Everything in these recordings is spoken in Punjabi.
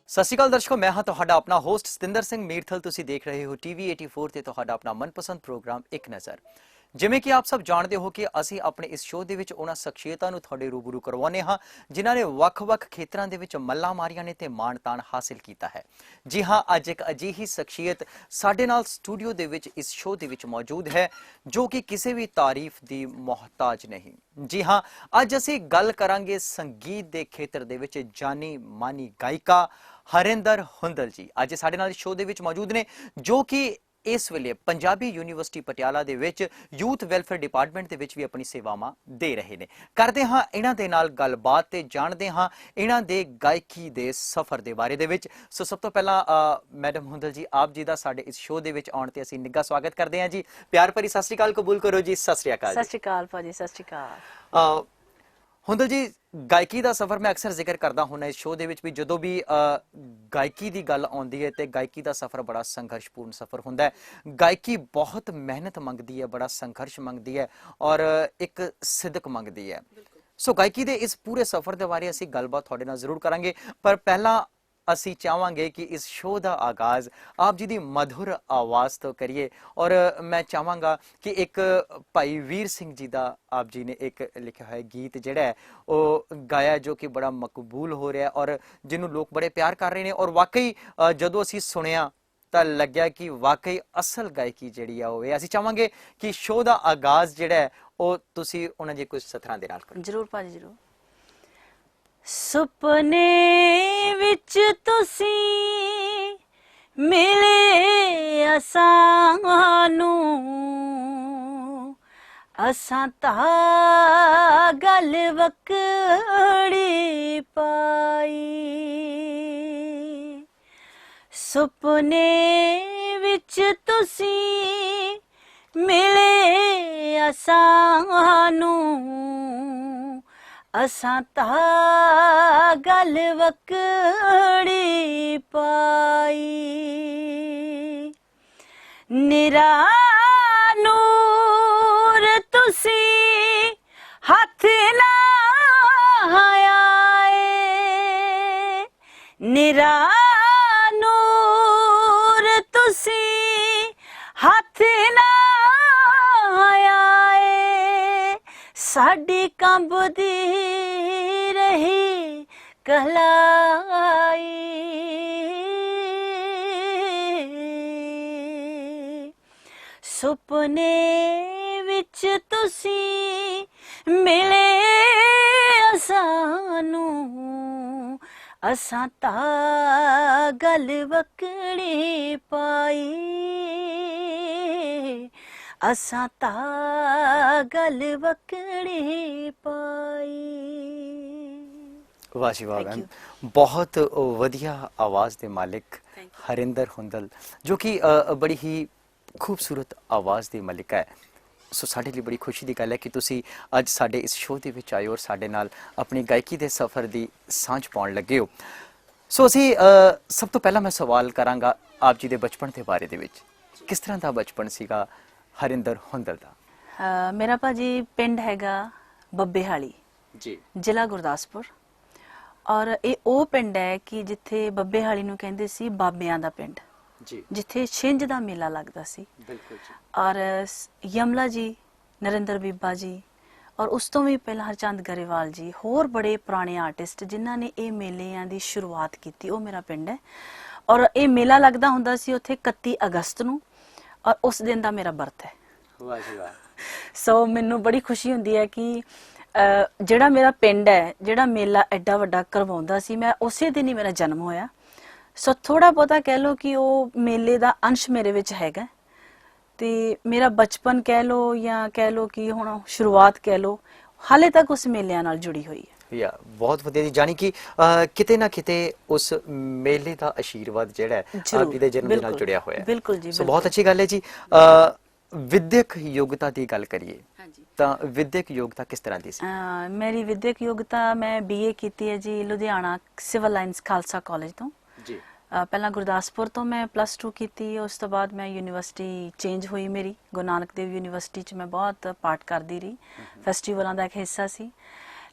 ਸਤਿ ਸ਼੍ਰੀ ਅਕਾਲ ਦਰਸ਼ਕੋ, ਮੈਂ ਹਾਂ ਤੁਹਾਡਾ ਆਪਣਾ ਹੋਸਟ ਸਤਿੰਦਰ ਸਿੰਘ ਮੀਰਥਲ। ਤੁਸੀਂ ਦੇਖ ਰਹੇ ਹੋ ਟੀਵੀ 84 ਤੇ ਤੁਹਾਡਾ ਆਪਣਾ ਮਨਪਸੰਦ ਪ੍ਰੋਗਰਾਮ ਇੱਕ ਨਜ਼ਰ। ਜਿਵੇਂ ਕਿ ਆਪ ਸਭ ਜਾਣਦੇ ਹੋ ਕਿ ਅਸੀਂ ਆਪਣੇ ਇਸ ਸ਼ੋਅ ਦੇ ਵਿੱਚ ਉਹਨਾਂ ਸ਼ਖਸੀਅਤਾਂ ਨੂੰ ਤੁਹਾਡੇ ਰੂਬਰੂ ਕਰਵਾਉਂਦੇ ਹਾਂ ਜਿਨ੍ਹਾਂ ਨੇ ਵੱਖ-ਵੱਖ ਖੇਤਰਾਂ ਦੇ ਵਿੱਚ ਮੱਲਾਂ ਮਾਰੀਆਂ ਨੇ ਤੇ ਮਾਣ-ਤਾਣ ਹਾਸਿਲ ਕੀਤਾ ਹੈ। ਜੀ ਹਾਂ, ਅੱਜ ਇੱਕ ਅਜਿਹੀ ਸ਼ਖਸੀਅਤ ਸਾਡੇ ਨਾਲ ਸਟੂਡੀਓ ਦੇ ਵਿੱਚ ਇਸ ਸ਼ੋਅ ਦੇ ਵਿੱਚ ਮੌਜੂਦ ਹੈ ਜੋ ਕਿ ਕਿਸੇ ਵੀ ਤਾਰੀਫ ਦੀ ਮੁਹਤਾਜ ਨਹੀਂ। ਜੀ ਹਾਂ, ਅੱਜ ਅਸੀਂ ਗੱਲ ਕਰਾਂਗੇ ਸੰਗੀਤ ਦੇ ਖੇਤਰ ਦੇ ਵਿੱਚ ਜਾਨੀ ਮਾਨੀ ਗਾਇਕਾ ਹਰਿੰਦਰ ਹੁੰਦਲ ਜੀ ਅੱਜ ਸਾਡੇ ਨਾਲ ਸ਼ੋਅ ਦੇ ਵਿੱਚ ਮੌਜੂਦ ਨੇ, ਜੋ ਕਿ ਇਸ ਵੇਲੇ ਪੰਜਾਬੀ ਯੂਨੀਵਰਸਿਟੀ ਪਟਿਆਲਾ ਦੇ ਵਿੱਚ ਯੂਥ ਵੈਲਫੇਅਰ ਡਿਪਾਰਟਮੈਂਟ ਦੇ ਵਿੱਚ ਵੀ ਆਪਣੀ ਸੇਵਾਵਾਂ ਦੇ ਰਹੇ ਨੇ। ਕਰਦੇ ਹਾਂ ਇਹਨਾਂ ਦੇ ਨਾਲ ਗੱਲਬਾਤ ਤੇ ਜਾਣਦੇ ਹਾਂ ਇਹਨਾਂ ਦੇ ਗਾਇਕੀ ਦੇ ਸਫ਼ਰ ਦੇ ਬਾਰੇ ਦੇ ਵਿੱਚ। ਸੋ ਸਭ ਤੋਂ ਪਹਿਲਾਂ ਮੈਡਮ ਹੁੰਦਲ ਜੀ, ਆਪ ਜੀ ਦਾ ਸਾਡੇ ਇਸ ਸ਼ੋਅ ਦੇ ਵਿੱਚ ਆਉਣ ਤੇ ਅਸੀਂ ਨਿੱਘਾ ਸਵਾਗਤ ਕਰਦੇ ਹਾਂ ਜੀ। ਪਿਆਰ ਭਰੀ ਸਤਿ ਸ਼੍ਰੀ ਅਕਾਲ ਕਬੂਲ ਕਰੋ ਜੀ। ਸਤਿ ਸ਼੍ਰੀ ਅਕਾਲ। ਸਤਿ ਸ਼੍ਰੀ ਅਕਾਲ ਭਾਜੀ। ਸਤਿ ਸ਼੍ਰੀ ਅਕਾਲ। ਹੁੰਦਲ ਜੀ, ਗਾਇਕੀ ਦਾ ਸਫ਼ਰ ਮੈਂ ਅਕਸਰ ਜ਼ਿਕਰ ਕਰਦਾ ਹੁੰਦਾ ਇਸ ਸ਼ੋਅ ਦੇ ਵਿੱਚ ਵੀ, ਜਦੋਂ ਵੀ ਗਾਇਕੀ ਦੀ ਗੱਲ ਆਉਂਦੀ ਹੈ ਤੇ ਗਾਇਕੀ ਦਾ ਸਫ਼ਰ ਬੜਾ ਸੰਘਰਸ਼ਪੂਰਨ ਸਫ਼ਰ ਹੁੰਦਾ ਹੈ। ਗਾਇਕੀ ਬਹੁਤ ਮਿਹਨਤ ਮੰਗਦੀ ਹੈ, ਬੜਾ ਸੰਘਰਸ਼ ਮੰਗਦੀ ਹੈ ਔਰ ਇੱਕ ਸਿਦਕ ਮੰਗਦੀ ਹੈ। ਸੋ ਗਾਇਕੀ ਦੇ ਇਸ ਪੂਰੇ ਸਫ਼ਰ ਦੇ ਬਾਰੇ ਅਸੀਂ ਗੱਲਬਾਤ ਤੁਹਾਡੇ ਨਾਲ ਜ਼ਰੂਰ ਕਰਾਂਗੇ, ਪਰ ਪਹਿਲਾਂ ਅਸੀਂ ਚਾਹਾਂਗੇ ਕਿ ਇਸ ਸ਼ੋਅ ਦਾ ਆਗਾਜ਼ ਆਪ ਜੀ ਦੀ ਮਧੁਰ ਆਵਾਜ਼ ਤੋਂ ਕਰੀਏ ਔਰ ਮੈਂ ਚਾਹਾਂਗਾ ਕਿ ਇੱਕ ਭਾਈ ਵੀਰ ਸਿੰਘ ਜੀ ਦਾ ਆਪ ਜੀ ਨੇ ਇੱਕ ਲਿਖਿਆ ਹੋਇਆ ਗੀਤ ਜਿਹੜਾ ਹੈ ਉਹ ਗਾਇਆ, ਜੋ ਕਿ ਬੜਾ ਮਕਬੂਲ ਹੋ ਰਿਹਾ ਔਰ ਜਿਹਨੂੰ ਲੋਕ ਬੜੇ ਪਿਆਰ ਕਰ ਰਹੇ ਨੇ। ਔਰ ਵਾਕਈ ਜਦੋਂ ਅਸੀਂ ਸੁਣਿਆ ਤਾਂ ਲੱਗਿਆ ਕਿ ਵਾਕਈ ਅਸਲ ਗਾਇਕੀ ਜਿਹੜੀ ਆ ਹੋਵੇ। ਅਸੀਂ ਚਾਹਾਂਗੇ ਕਿ ਸ਼ੋਅ ਦਾ ਆਗਾਜ਼ ਜਿਹੜਾ ਹੈ ਉਹ ਤੁਸੀਂ ਉਹਨਾਂ ਦੇ ਕੁਝ ਸਤਰਾਂ ਦੇ ਨਾਲ ਕਰੋ। ਜ਼ਰੂਰ ਭਾਜੀ, ਜ਼ਰੂਰ। ਸੁਪਨੇ ਵਿੱਚ ਤੁਸੀਂ ਮਿਲੇ ਅਸਾਂ ਨੂੰ, ਅਸਾਂ ਤਾਂ ਗੱਲ ਵਕੜੀ ਪਾਈ। ਸੁਪਨੇ ਵਿੱਚ ਤੁਸੀਂ ਮਿਲੇ ਅਸਾਂ ਨੂੰ, ਅਸਾਂ ਤਾਂ ਗੱਲ ਵਕੜੀ ਪਾਈ। ਨਿਰਾ ਨੂਰ ਤੁਸੀਂ ਹੱਥ ਲਾਇਆ ਏ, ਨਿਰਾ ਨੂਰ ਤੁਸੀਂ ਹੱਥ ਲਾਇਆ ਏ, ਸਾਡੀ ਕੰਬਦੀ ਰਹੀ ਕਲਾਈ। ਸੁਪਨੇ ਵਿੱਚ ਤੁਸੀਂ ਮਿਲੇ ਅਸਾਂ ਨੂੰ, ਅਸਾਂ ਤਾਂ ਗੱਲ ਵਕੜੀ ਪਾਈ, ਅਸਾਂ ਤਾਂ ਗੱਲ ਵਕੜੀ ਪਾਈ। ਵਾਹ ਜੀ ਵਾਹ ਮੈਮ, ਬਹੁਤ ਵਧੀਆ ਆਵਾਜ਼ ਦੇ ਮਾਲਿਕ ਹਰਿੰਦਰ ਹੁੰਦਲ, ਜੋ ਕਿ ਬੜੀ ਹੀ ਖੂਬਸੂਰਤ ਆਵਾਜ਼ ਦੀ ਮਲਿਕ ਹੈ। ਸੋ ਸਾਡੇ ਲਈ ਬੜੀ ਖੁਸ਼ੀ ਦੀ ਗੱਲ ਹੈ ਕਿ ਤੁਸੀਂ ਅੱਜ ਸਾਡੇ ਇਸ ਸ਼ੋਅ ਦੇ ਵਿੱਚ ਆਏ ਔਰ ਸਾਡੇ ਨਾਲ ਆਪਣੀ ਗਾਇਕੀ ਦੇ ਸਫ਼ਰ ਦੀ ਸਾਂਝ ਪਾਉਣ ਲੱਗੇ ਹੋ। ਸੋ ਅਸੀਂ ਸਭ ਤੋਂ ਪਹਿਲਾਂ ਮੈਂ ਸਵਾਲ ਕਰਾਂਗਾ ਆਪ ਜੀ ਦੇ ਬਚਪਨ ਦੇ ਬਾਰੇ ਦੇ ਵਿੱਚ। ਕਿਸ ਤਰ੍ਹਾਂ ਦਾ ਬਚਪਨ ਸੀਗਾ ਹਰਿੰਦਰ ਹੁੰਦਲ ਦਾ? ਮੇਰਾ ਭਾਜੀ ਪਿੰਡ ਹੈਗਾ ਬੱਬੇਹਾਲੀ ਜੀ, ਜ਼ਿਲ੍ਹਾ ਗੁਰਦਾਸਪੁਰ। ਔਰ ਇਹ ਉਹ ਪਿੰਡ ਹੈ ਕਿ ਜਿੱਥੇ ਬੱਬੇਹਾਲੀ ਨੂੰ ਕਹਿੰਦੇ ਸੀ ਬਾਬਿਆਂ ਦਾ ਪਿੰਡ ਜੀ, ਜਿੱਥੇ ਛਿੰਝ ਦਾ ਮੇਲਾ ਲੱਗਦਾ ਸੀ। ਬਿਲਕੁਲ ਜੀ। ਔਰ ਯਮਲਾ ਜੀ, ਨਰਿੰਦਰ ਬੀਬਾ ਜੀ ਔਰ ਉਸ ਤੋਂ ਵੀ ਪਹਿਲਾਂ ਹਰਚੰਦ ਗਰੇਵਾਲ ਜੀ, ਹੋਰ ਬੜੇ ਪੁਰਾਣੇ ਆਰਟਿਸਟ ਜਿਨ੍ਹਾਂ ਨੇ ਇਹ ਮੇਲਿਆਂ ਦੀ ਸ਼ੁਰੂਆਤ ਕੀਤੀ, ਉਹ ਮੇਰਾ ਪਿੰਡ ਹੈ। ਔਰ ਇਹ ਮੇਲਾ ਲੱਗਦਾ ਹੁੰਦਾ ਸੀ ਉੱਥੇ 31 ਅਗਸਤ ਨੂੰ, ਔਰ ਉਸ ਦਿਨ ਦਾ ਮੇਰਾ ਬਰਥ ਹੈ। ਵਾਹ ਜੀ ਵਾਹ। ਸੋ ਮੈਨੂੰ ਬੜੀ ਖੁਸ਼ੀ ਹੁੰਦੀ ਹੈ ਕਿ ਜਿਹੜਾ ਮੇਰਾ ਪਿੰਡ ਹੈ, ਜਿਹੜਾ ਮੇਲਾ ਐਡਾ ਵੱਡਾ ਕਰਵਾਉਂਦਾ ਸੀ, ਮੈਂ ਉਸੇ ਦਿਨ ਹੀ ਮੇਰਾ ਜਨਮ ਹੋਇਆ। ਸੋ ਥੋੜਾ ਬਹੁਤਾ ਕਹਿ ਲਓ ਕਿ ਉਹ ਮੇਲੇ ਦਾ ਅੰਸ਼ ਮੇਰੇ ਵਿੱਚ ਹੈਗਾ। ਤੇ ਮੇਰਾ ਬਚਪਨ ਕਹਿ ਲਓ ਜਾਂ ਕਹਿ ਲਓ ਕਿ ਹੁਣ ਸ਼ੁਰੂਆਤ ਕਹਿ ਲਓ, ਹਾਲੇ ਤੱਕ ਉਸ ਮੇਲਿਆਂ ਨਾਲ ਜੁੜੀ ਹੋਈ ਹੈ। ਯਾ ਬਹੁਤ ਵਧੀਆ ਜੀ, ਜਾਨੀ ਕਿ ਕਿਤੇ ਨਾ ਕਿਤੇ ਉਸ ਮੇਲੇ ਦਾ ਆਸ਼ੀਰਵਾਦ ਜਿਹੜਾ ਆਪ ਜੀ ਦੇ ਜਨਮ ਦੇ ਨਾਲ ਜੁੜਿਆ ਹੋਇਆ ਹੈ। ਬਿਲਕੁਲ ਜੀ, ਸੋ ਬਹੁਤ ਅੱਛੀ ਗੱਲ ਹੈ ਜੀ। ਵਿਦਿਅਕ ਯੋਗਤਾ ਦੀ ਗੱਲ ਕਰੀਏ, ਹਾਂਜੀ, ਤਾਂ ਵਿਦਿਅਕ ਯੋਗਤਾ ਕਿਸ ਤਰ੍ਹਾਂ ਦੀ ਸੀ? ਮੇਰੀ ਵਿਦਿਅਕ ਯੋਗਤਾ, ਮੈਂ BA ਕੀਤੀ ਹੈ ਜੀ Ludhiana civil lines Khalsa college ਤੋਂ ਜੀ। ਪਹਿਲਾਂ ਗੁਰਦਾਸਪੁਰ ਤੋਂ ਮੈਂ +2 ਕੀਤੀ, ਉਸ ਤੋਂ ਬਾਅਦ ਮੈਂ ਯੂਨੀਵਰਸਿਟੀ ਚੇਂਜ ਹੋਈ ਮੇਰੀ, ਗੁਰੂ ਨਾਨਕ ਦੇਵ ਯੂਨੀਵਰਸਿਟੀ 'ਚ ਮੈਂ ਬਹੁਤ ਪਾਰਟ ਕਰਦੀ ਰਹੀ, ਫੈਸਟੀਵਲਾਂ ਦਾ ਇੱਕ ਹਿੱਸਾ ਸੀ।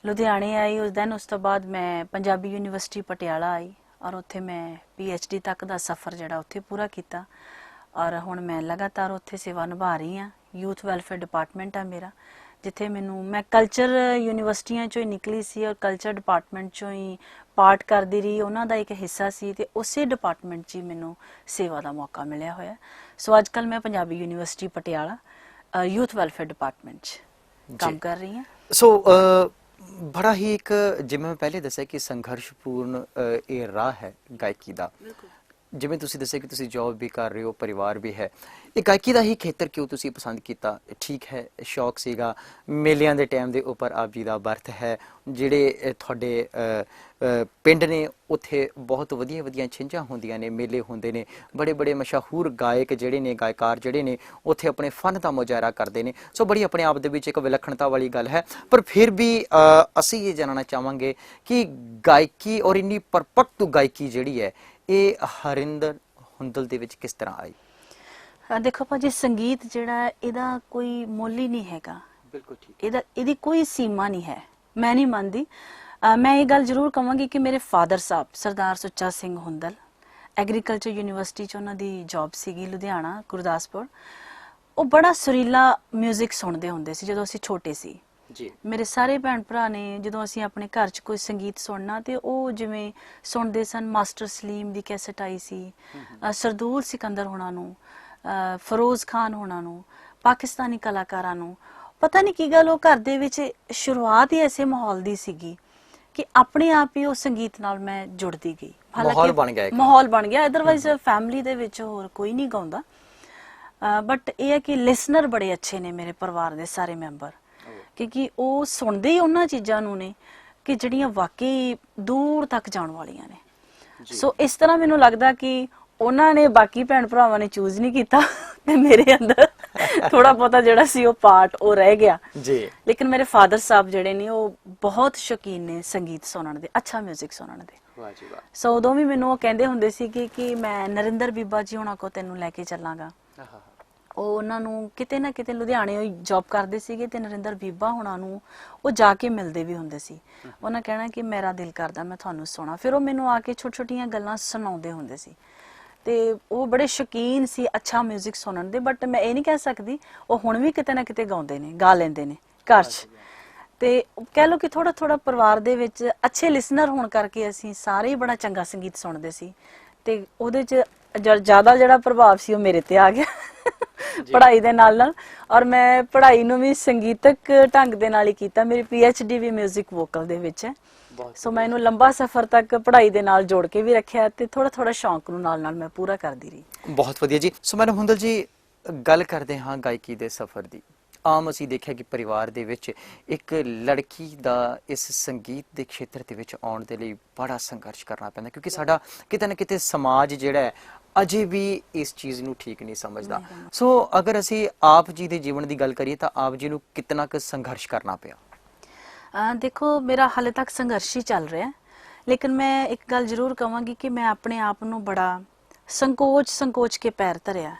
ਲੁਧਿਆਣੇ ਆਈ ਉਸ ਤੋਂ ਬਾਅਦ ਮੈਂ ਪੰਜਾਬੀ ਯੂਨੀਵਰਸਿਟੀ ਪਟਿਆਲਾ ਆਈ ਔਰ ਉੱਥੇ ਮੈਂ PhD ਤੱਕ ਦਾ ਸਫ਼ਰ ਜਿਹੜਾ ਉੱਥੇ ਪੂਰਾ ਕੀਤਾ ਔਰ ਹੁਣ ਮੈਂ ਲਗਾਤਾਰ ਉੱਥੇ ਸੇਵਾ ਨਿਭਾ ਰਹੀ ਹਾਂ। ਯੂਥ ਵੈਲਫੇਅਰ ਡਿਪਾਰਟਮੈਂਟ ਆ ਮੇਰਾ, ਜਿੱਥੇ ਮੈਂ ਕਲਚਰ ਯੂਨੀਵਰਸਿਟੀਆਂ 'ਚੋਂ ਹੀ ਨਿਕਲੀ ਸੀ ਔਰ ਕਲਚਰ ਡਿਪਾਰਟਮੈਂਟ 'ਚੋਂ ਹੀ ਪਾਰਟ ਕਰਦੀ ਰਹੀ, ਉਹਨਾਂ ਦਾ ਇੱਕ ਹਿੱਸਾ ਸੀ ਤੇ ਉਸੇ ਡਿਪਾਰਟਮੈਂਟ 'ਚ ਹੀ ਮੈਨੂੰ ਸੇਵਾ ਦਾ ਮੌਕਾ ਮਿਲਿਆ ਹੋਇਆ। ਸੋ ਅੱਜ ਕੱਲ੍ਹ ਮੈਂ Punjabi university Patiala youth welfare department 'ਚ ਕੰਮ ਕਰ ਰਹੀ ਹਾਂ। ਸੋ ਬੜਾ ਹੀ ਇੱਕ, ਜਿਵੇਂ ਮੈਂ ਪਹਿਲੇ ਦੱਸਿਆ ਕਿ ਸੰਘਰਸ਼ਪੂਰਨ ਇਹ ਰਾਹ ਹੈ ਗਾਇਕੀ ਦਾ। ਜਿਵੇਂ ਤੁਸੀਂ ਦੱਸਿਆ ਕਿ ਤੁਸੀਂ ਜੌਬ ਵੀ ਕਰ ਰਹੇ ਹੋ, ਪਰਿਵਾਰ ਵੀ ਹੈ, ਇਹ ਗਾਇਕੀ ਦਾ ਹੀ ਖੇਤਰ ਕਿਉਂ ਤੁਸੀਂ ਪਸੰਦ ਕੀਤਾ? ਠੀਕ ਹੈ, ਸ਼ੌਕ ਸੀਗਾ, ਮੇਲਿਆਂ ਦੇ ਟਾਈਮ ਦੇ ਉੱਪਰ ਆਪ ਜੀ ਦਾ ਬਰਥ ਹੈ, ਜਿਹੜੇ ਤੁਹਾਡੇ ਪਿੰਡ ਨੇ ਉੱਥੇ ਬਹੁਤ ਵਧੀਆ ਵਧੀਆ ਛਿੰਝਾਂ ਹੁੰਦੀਆਂ ਨੇ, ਮੇਲੇ ਹੁੰਦੇ ਨੇ, ਬੜੇ ਬੜੇ ਮਸ਼ਹੂਰ ਗਾਇਕ ਜਿਹੜੇ ਨੇ, ਗਾਇਕਾਰ ਜਿਹੜੇ ਨੇ ਉੱਥੇ ਆਪਣੇ ਫਨ ਦਾ ਮੁਜ਼ਾਹਰਾ ਕਰਦੇ ਨੇ। ਸੋ ਬੜੀ ਆਪਣੇ ਆਪ ਦੇ ਵਿੱਚ ਇੱਕ ਵਿਲੱਖਣਤਾ ਵਾਲੀ ਗੱਲ ਹੈ। ਪਰ ਫਿਰ ਵੀ ਅਸੀਂ ਇਹ ਜਾਣਨਾ ਚਾਹਾਂਗੇ ਕਿ ਗਾਇਕੀ ਔਰ ਇੰਨੀ ਪਰਪੱਕ ਗਾਇਕੀ ਜਿਹੜੀ ਹੈ ਇਹ ਹਰਿੰਦਰ ਹੁੰਦਲ ਦੇ ਵਿੱਚ ਕਿਸ ਤਰ੍ਹਾਂ ਆਈ? ਦੇਖੋ ਭਾਜੀ, ਸੰਗੀਤ ਜਿਹੜਾ ਇਹਦਾ ਕੋਈ ਮੁੱਲ ਹੀ ਨਹੀਂ ਹੈਗਾ। ਬਿਲਕੁਲ ਠੀਕ। ਇਹਦੀ ਕੋਈ ਸੀਮਾ ਨਹੀਂ ਹੈ, ਮੈਂ ਨਹੀਂ ਮੰਨਦੀ। ਮੈਂ ਇਹ ਗੱਲ ਜ਼ਰੂਰ ਕਹਾਂਗੀ ਕਿ ਮੇਰੇ ਫਾਦਰ ਸਾਹਿਬ ਸਰਦਾਰ ਸੁੱਚਾ ਸਿੰਘ ਹੁੰਦਲ, ਐਗਰੀਕਲਚਰ ਯੂਨੀਵਰਸਿਟੀ 'ਚ ਉਹਨਾਂ ਦੀ ਜੌਬ ਸੀਗੀ ਲੁਧਿਆਣਾ ਗੁਰਦਾਸਪੁਰ। ਉਹ ਬੜਾ ਸੁਰੀਲਾ ਮਿਊਜ਼ਿਕ ਸੁਣਦੇ ਹੁੰਦੇ ਸੀ ਜਦੋਂ ਅਸੀਂ ਛੋਟੇ ਸੀ ਜੀ। ਮੇਰੇ ਸਾਰੇ ਭੈਣ ਭਰਾ ਨੇ ਜਦੋਂ ਅਸੀਂ ਆਪਣੇ ਘਰ 'ਚ ਕੋਈ ਸੰਗੀਤ ਸੁਣਨਾ ਤੇ ਉਹ ਜਿਵੇਂ ਸੁਣਦੇ ਸਨ, ਮਾਸਟਰ ਸਲੀਮ ਦੀ ਕੈਸਟ ਆਈ ਸੀ, ਸਰਦੂਲ ਸਿਕੰਦਰ ਹੋਣਾ ਨੂੰ, ਫਿਰੋਜ਼ ਖਾਨ ਹੋਣਾ ਨੂੰ, ਪਾਕਿਸਤਾਨੀ ਕਲਾਕਾਰਾਂ ਨੂੰ, ਪਤਾ ਨਹੀਂ ਕੀ ਗੱਲ, ਉਹ ਘਰ ਦੇ ਵਿੱਚ ਸ਼ੁਰੂਆਤ ਹੀ ਐਸੇ ਮਾਹੌਲ ਦੀ ਸੀਗੀ ਕਿ ਆਪਣੇ ਆਪ ਹੀ ਉਹ ਸੰਗੀਤ ਨਾਲ ਮੈਂ ਜੁੜਦੀ ਗਈ। ਮਾਹੌਲ ਬਣ ਗਿਆ। ਅਦਰਵਾਈਜ਼ ਫੈਮਿਲੀ ਦੇ ਵਿੱਚ ਹੋਰ ਕੋਈ ਨਹੀਂ ਗਾਉਂਦਾ, ਬਟ ਇਹ ਹੈ ਕਿ ਲਿਸਨਰ ਬੜੇ ਅੱਛੇ ਨੇ ਮੇਰੇ ਪਰਿਵਾਰ ਦੇ ਸਾਰੇ ਮੈਂਬਰ, ਕਿਉਂਕਿ ਉਹ ਸੁਣਦੇ ਹੀ ਉਹਨਾਂ ਚੀਜ਼ਾਂ ਨੂੰ ਨੇ ਕਿ ਜਿਹੜੀਆਂ ਵਾਕਈ ਦੂਰ ਤੱਕ ਜਾਣ ਵਾਲੀਆਂ ਨੇ। ਸੋ ਇਸ ਤਰ੍ਹਾਂ ਮੈਨੂੰ ਲੱਗਦਾ ਕਿ ਉਹਨਾਂ ਨੇ, ਬਾਕੀ ਭੈਣ ਭਰਾਵਾਂ ਨੇ ਚੂਜ਼ ਨਹੀਂ ਕੀਤਾ ਤੇ ਮੇਰੇ ਅੰਦਰ ਥੋੜਾ ਬਹੁਤਾ ਜਿਹੜਾ ਸੀ ਉਹ ਪਾਰਟ ਉਹ ਰਹਿ ਗਿਆ ਜੀ। ਲੇਕਿਨ ਮੇਰੇ ਫਾਦਰ ਸਾਹਿਬ ਜਿਹੜੇ ਨੇ ਉਹ ਬਹੁਤ ਸ਼ੌਕੀਨ ਨੇ ਸੰਗੀਤ ਸੁਣਨ ਦੇ, ਅੱਛਾ ਮਿਊਜ਼ਿਕ ਸੁਣਨ ਦੇ। ਵਾਹ ਜੀ ਵਾਹ। ਸੋ ਉਦੋਂ ਵੀ ਮੈਨੂੰ ਉਹ ਕਹਿੰਦੇ ਹੁੰਦੇ ਸੀ ਕਿ ਮੈਂ ਨਰਿੰਦਰ ਬੀਬਾ ਜੀ ਹੋਣਾ ਕੋ ਤੈਨੂੰ ਲੈ ਕੇ ਚੱਲਾਂਗਾ। ਉਹ ਉਹਨਾਂ ਨੂੰ ਕਿਤੇ ਨਾ ਕਿਤੇ ਲੁਧਿਆਣੇ ਜੌਬ ਕਰਦੇ ਸੀਗੇ ਤੇ ਨਰਿੰਦਰ ਬੀਬਾ ਹੋਣਾ ਨੂੰ ਉਹ ਜਾ ਕੇ ਮਿਲਦੇ ਵੀ ਹੁੰਦੇ ਸੀ। ਉਹਨਾਂ ਕਹਿਣਾ ਕਿ ਮੇਰਾ ਦਿਲ ਕਰਦਾ ਮੈਂ ਤੁਹਾਨੂੰ ਸੁਣਾ। ਫਿਰ ਉਹ ਮੈਨੂੰ ਆ ਕੇ ਛੋਟੀ ਛੋਟੀਆਂ ਗੱਲਾਂ ਸੁਣਾਉਂਦੇ ਹੁੰਦੇ ਸੀ ਤੇ ਉਹ ਬੜੇ ਸ਼ੌਕੀਨ ਸੀ ਅੱਛਾ ਮਿਊਜ਼ਿਕ ਸੁਣਨ ਦੇ। ਬਟ ਮੈਂ ਇਹ ਨਹੀਂ ਕਹਿ ਸਕਦੀ, ਉਹ ਹੁਣ ਵੀ ਕਿਤੇ ਨਾ ਕਿਤੇ ਗਾਉਂਦੇ ਨੇ, ਗਾ ਲੈਂਦੇ ਨੇ ਘਰ 'ਚ। ਤੇ ਕਹਿ ਲਓ ਕਿ ਥੋੜਾ ਥੋੜਾ ਪਰਿਵਾਰ ਦੇ ਵਿੱਚ ਅੱਛੇ ਲਿਸਨਰ ਹੋਣ ਕਰਕੇ ਅਸੀਂ ਸਾਰੇ ਹੀ ਬੜਾ ਚੰਗਾ ਸੰਗੀਤ ਸੁਣਦੇ ਸੀ ਤੇ ਉਹਦੇ 'ਚ ਜ਼ਿਆਦਾ ਜਿਹੜਾ ਪ੍ਰਭਾਵ ਸੀ ਉਹ ਮੇਰੇ ਤੇ ਆ ਗਿਆ ਪੜ੍ਹਾਈ ਦੇ ਨਾਲ। ਔਰ ਮੈਂ ਪੜ੍ਹਾਈ ਨੂੰ ਵੀ ਸੰਗੀਤਕ ਢੰਗ ਦੇ ਨਾਲ ਹੀ ਕੀਤਾ। ਮੇਰੀ PhD ਵੀ ਮਿਊਜ਼ਿਕ ਵੋਕਲ ਦੇ ਵਿੱਚ ਹੈ। ਸੋ ਮੈਂ ਇਹਨੂੰ ਲੰਬਾ ਸਫ਼ਰ ਤੱਕ ਪੜ੍ਹਾਈ ਦੇ ਨਾਲ ਜੋੜ ਕੇ ਵੀ ਰੱਖਿਆ ਤੇ ਥੋੜਾ ਥੋੜਾ ਸ਼ੌਂਕ ਨੂੰ ਨਾਲ ਨਾਲ ਮੈਂ ਪੂਰਾ ਕਰਦੀ ਰਹੀ। ਬਹੁਤ ਵਧੀਆ ਜੀ। ਸੋ ਮੈਡਮ ਹੁੰਦਲ ਜੀ, ਗੱਲ ਕਰਦੇ ਹਾਂ ਗਾਇਕੀ ਦੇ ਸਫ਼ਰ ਦੀ। ਆਮ ਅਸੀਂ ਦੇਖਿਆ ਕਿ ਪਰਿਵਾਰ ਦੇ ਵਿੱਚ ਇੱਕ ਲੜਕੀ ਦਾ ਇਸ ਸੰਗੀਤ ਦੇ ਖੇਤਰ ਦੇ ਵਿੱਚ ਆਉਣ ਦੇ ਲਈ ਬੜਾ ਸੰਘਰਸ਼ ਕਰਨਾ ਪੈਂਦਾ, ਕਿਉਂਕਿ ਸਾਡਾ ਕਿਤੇ ਨਾ ਕਿਤੇ ਸਮਾਜ ਜਿਹੜਾ ਹੈ ਅਜੇ ਵੀ ਇਸ ਚੀਜ਼ ਨੂੰ ਠੀਕ ਨਹੀਂ ਸਮਝਦਾ। ਸੋ ਅਗਰ ਅਸੀਂ ਆਪ ਜੀ ਦੇ ਜੀਵਨ ਦੀ ਗੱਲ ਕਰੀਏ ਤਾਂ ਆਪ ਜੀ ਨੂੰ ਕਿਤਨਾ ਕੁ ਸੰਘਰਸ਼ ਕਰਨਾ ਪਿਆ? ਦੇਖੋ, ਮੇਰਾ ਹਾਲੇ ਤੱਕ ਸੰਘਰਸ਼ ਹੀ ਚੱਲ ਰਿਹਾ, ਲੇਕਿਨ ਮੈਂ ਇੱਕ ਗੱਲ ਜ਼ਰੂਰ ਕਹਾਂਗੀ ਕਿ ਮੈਂ ਆਪਣੇ ਆਪ ਨੂੰ ਬੜਾ ਸੰਕੋਚ ਕੇ ਪੈਰ ਧਰਿਆ।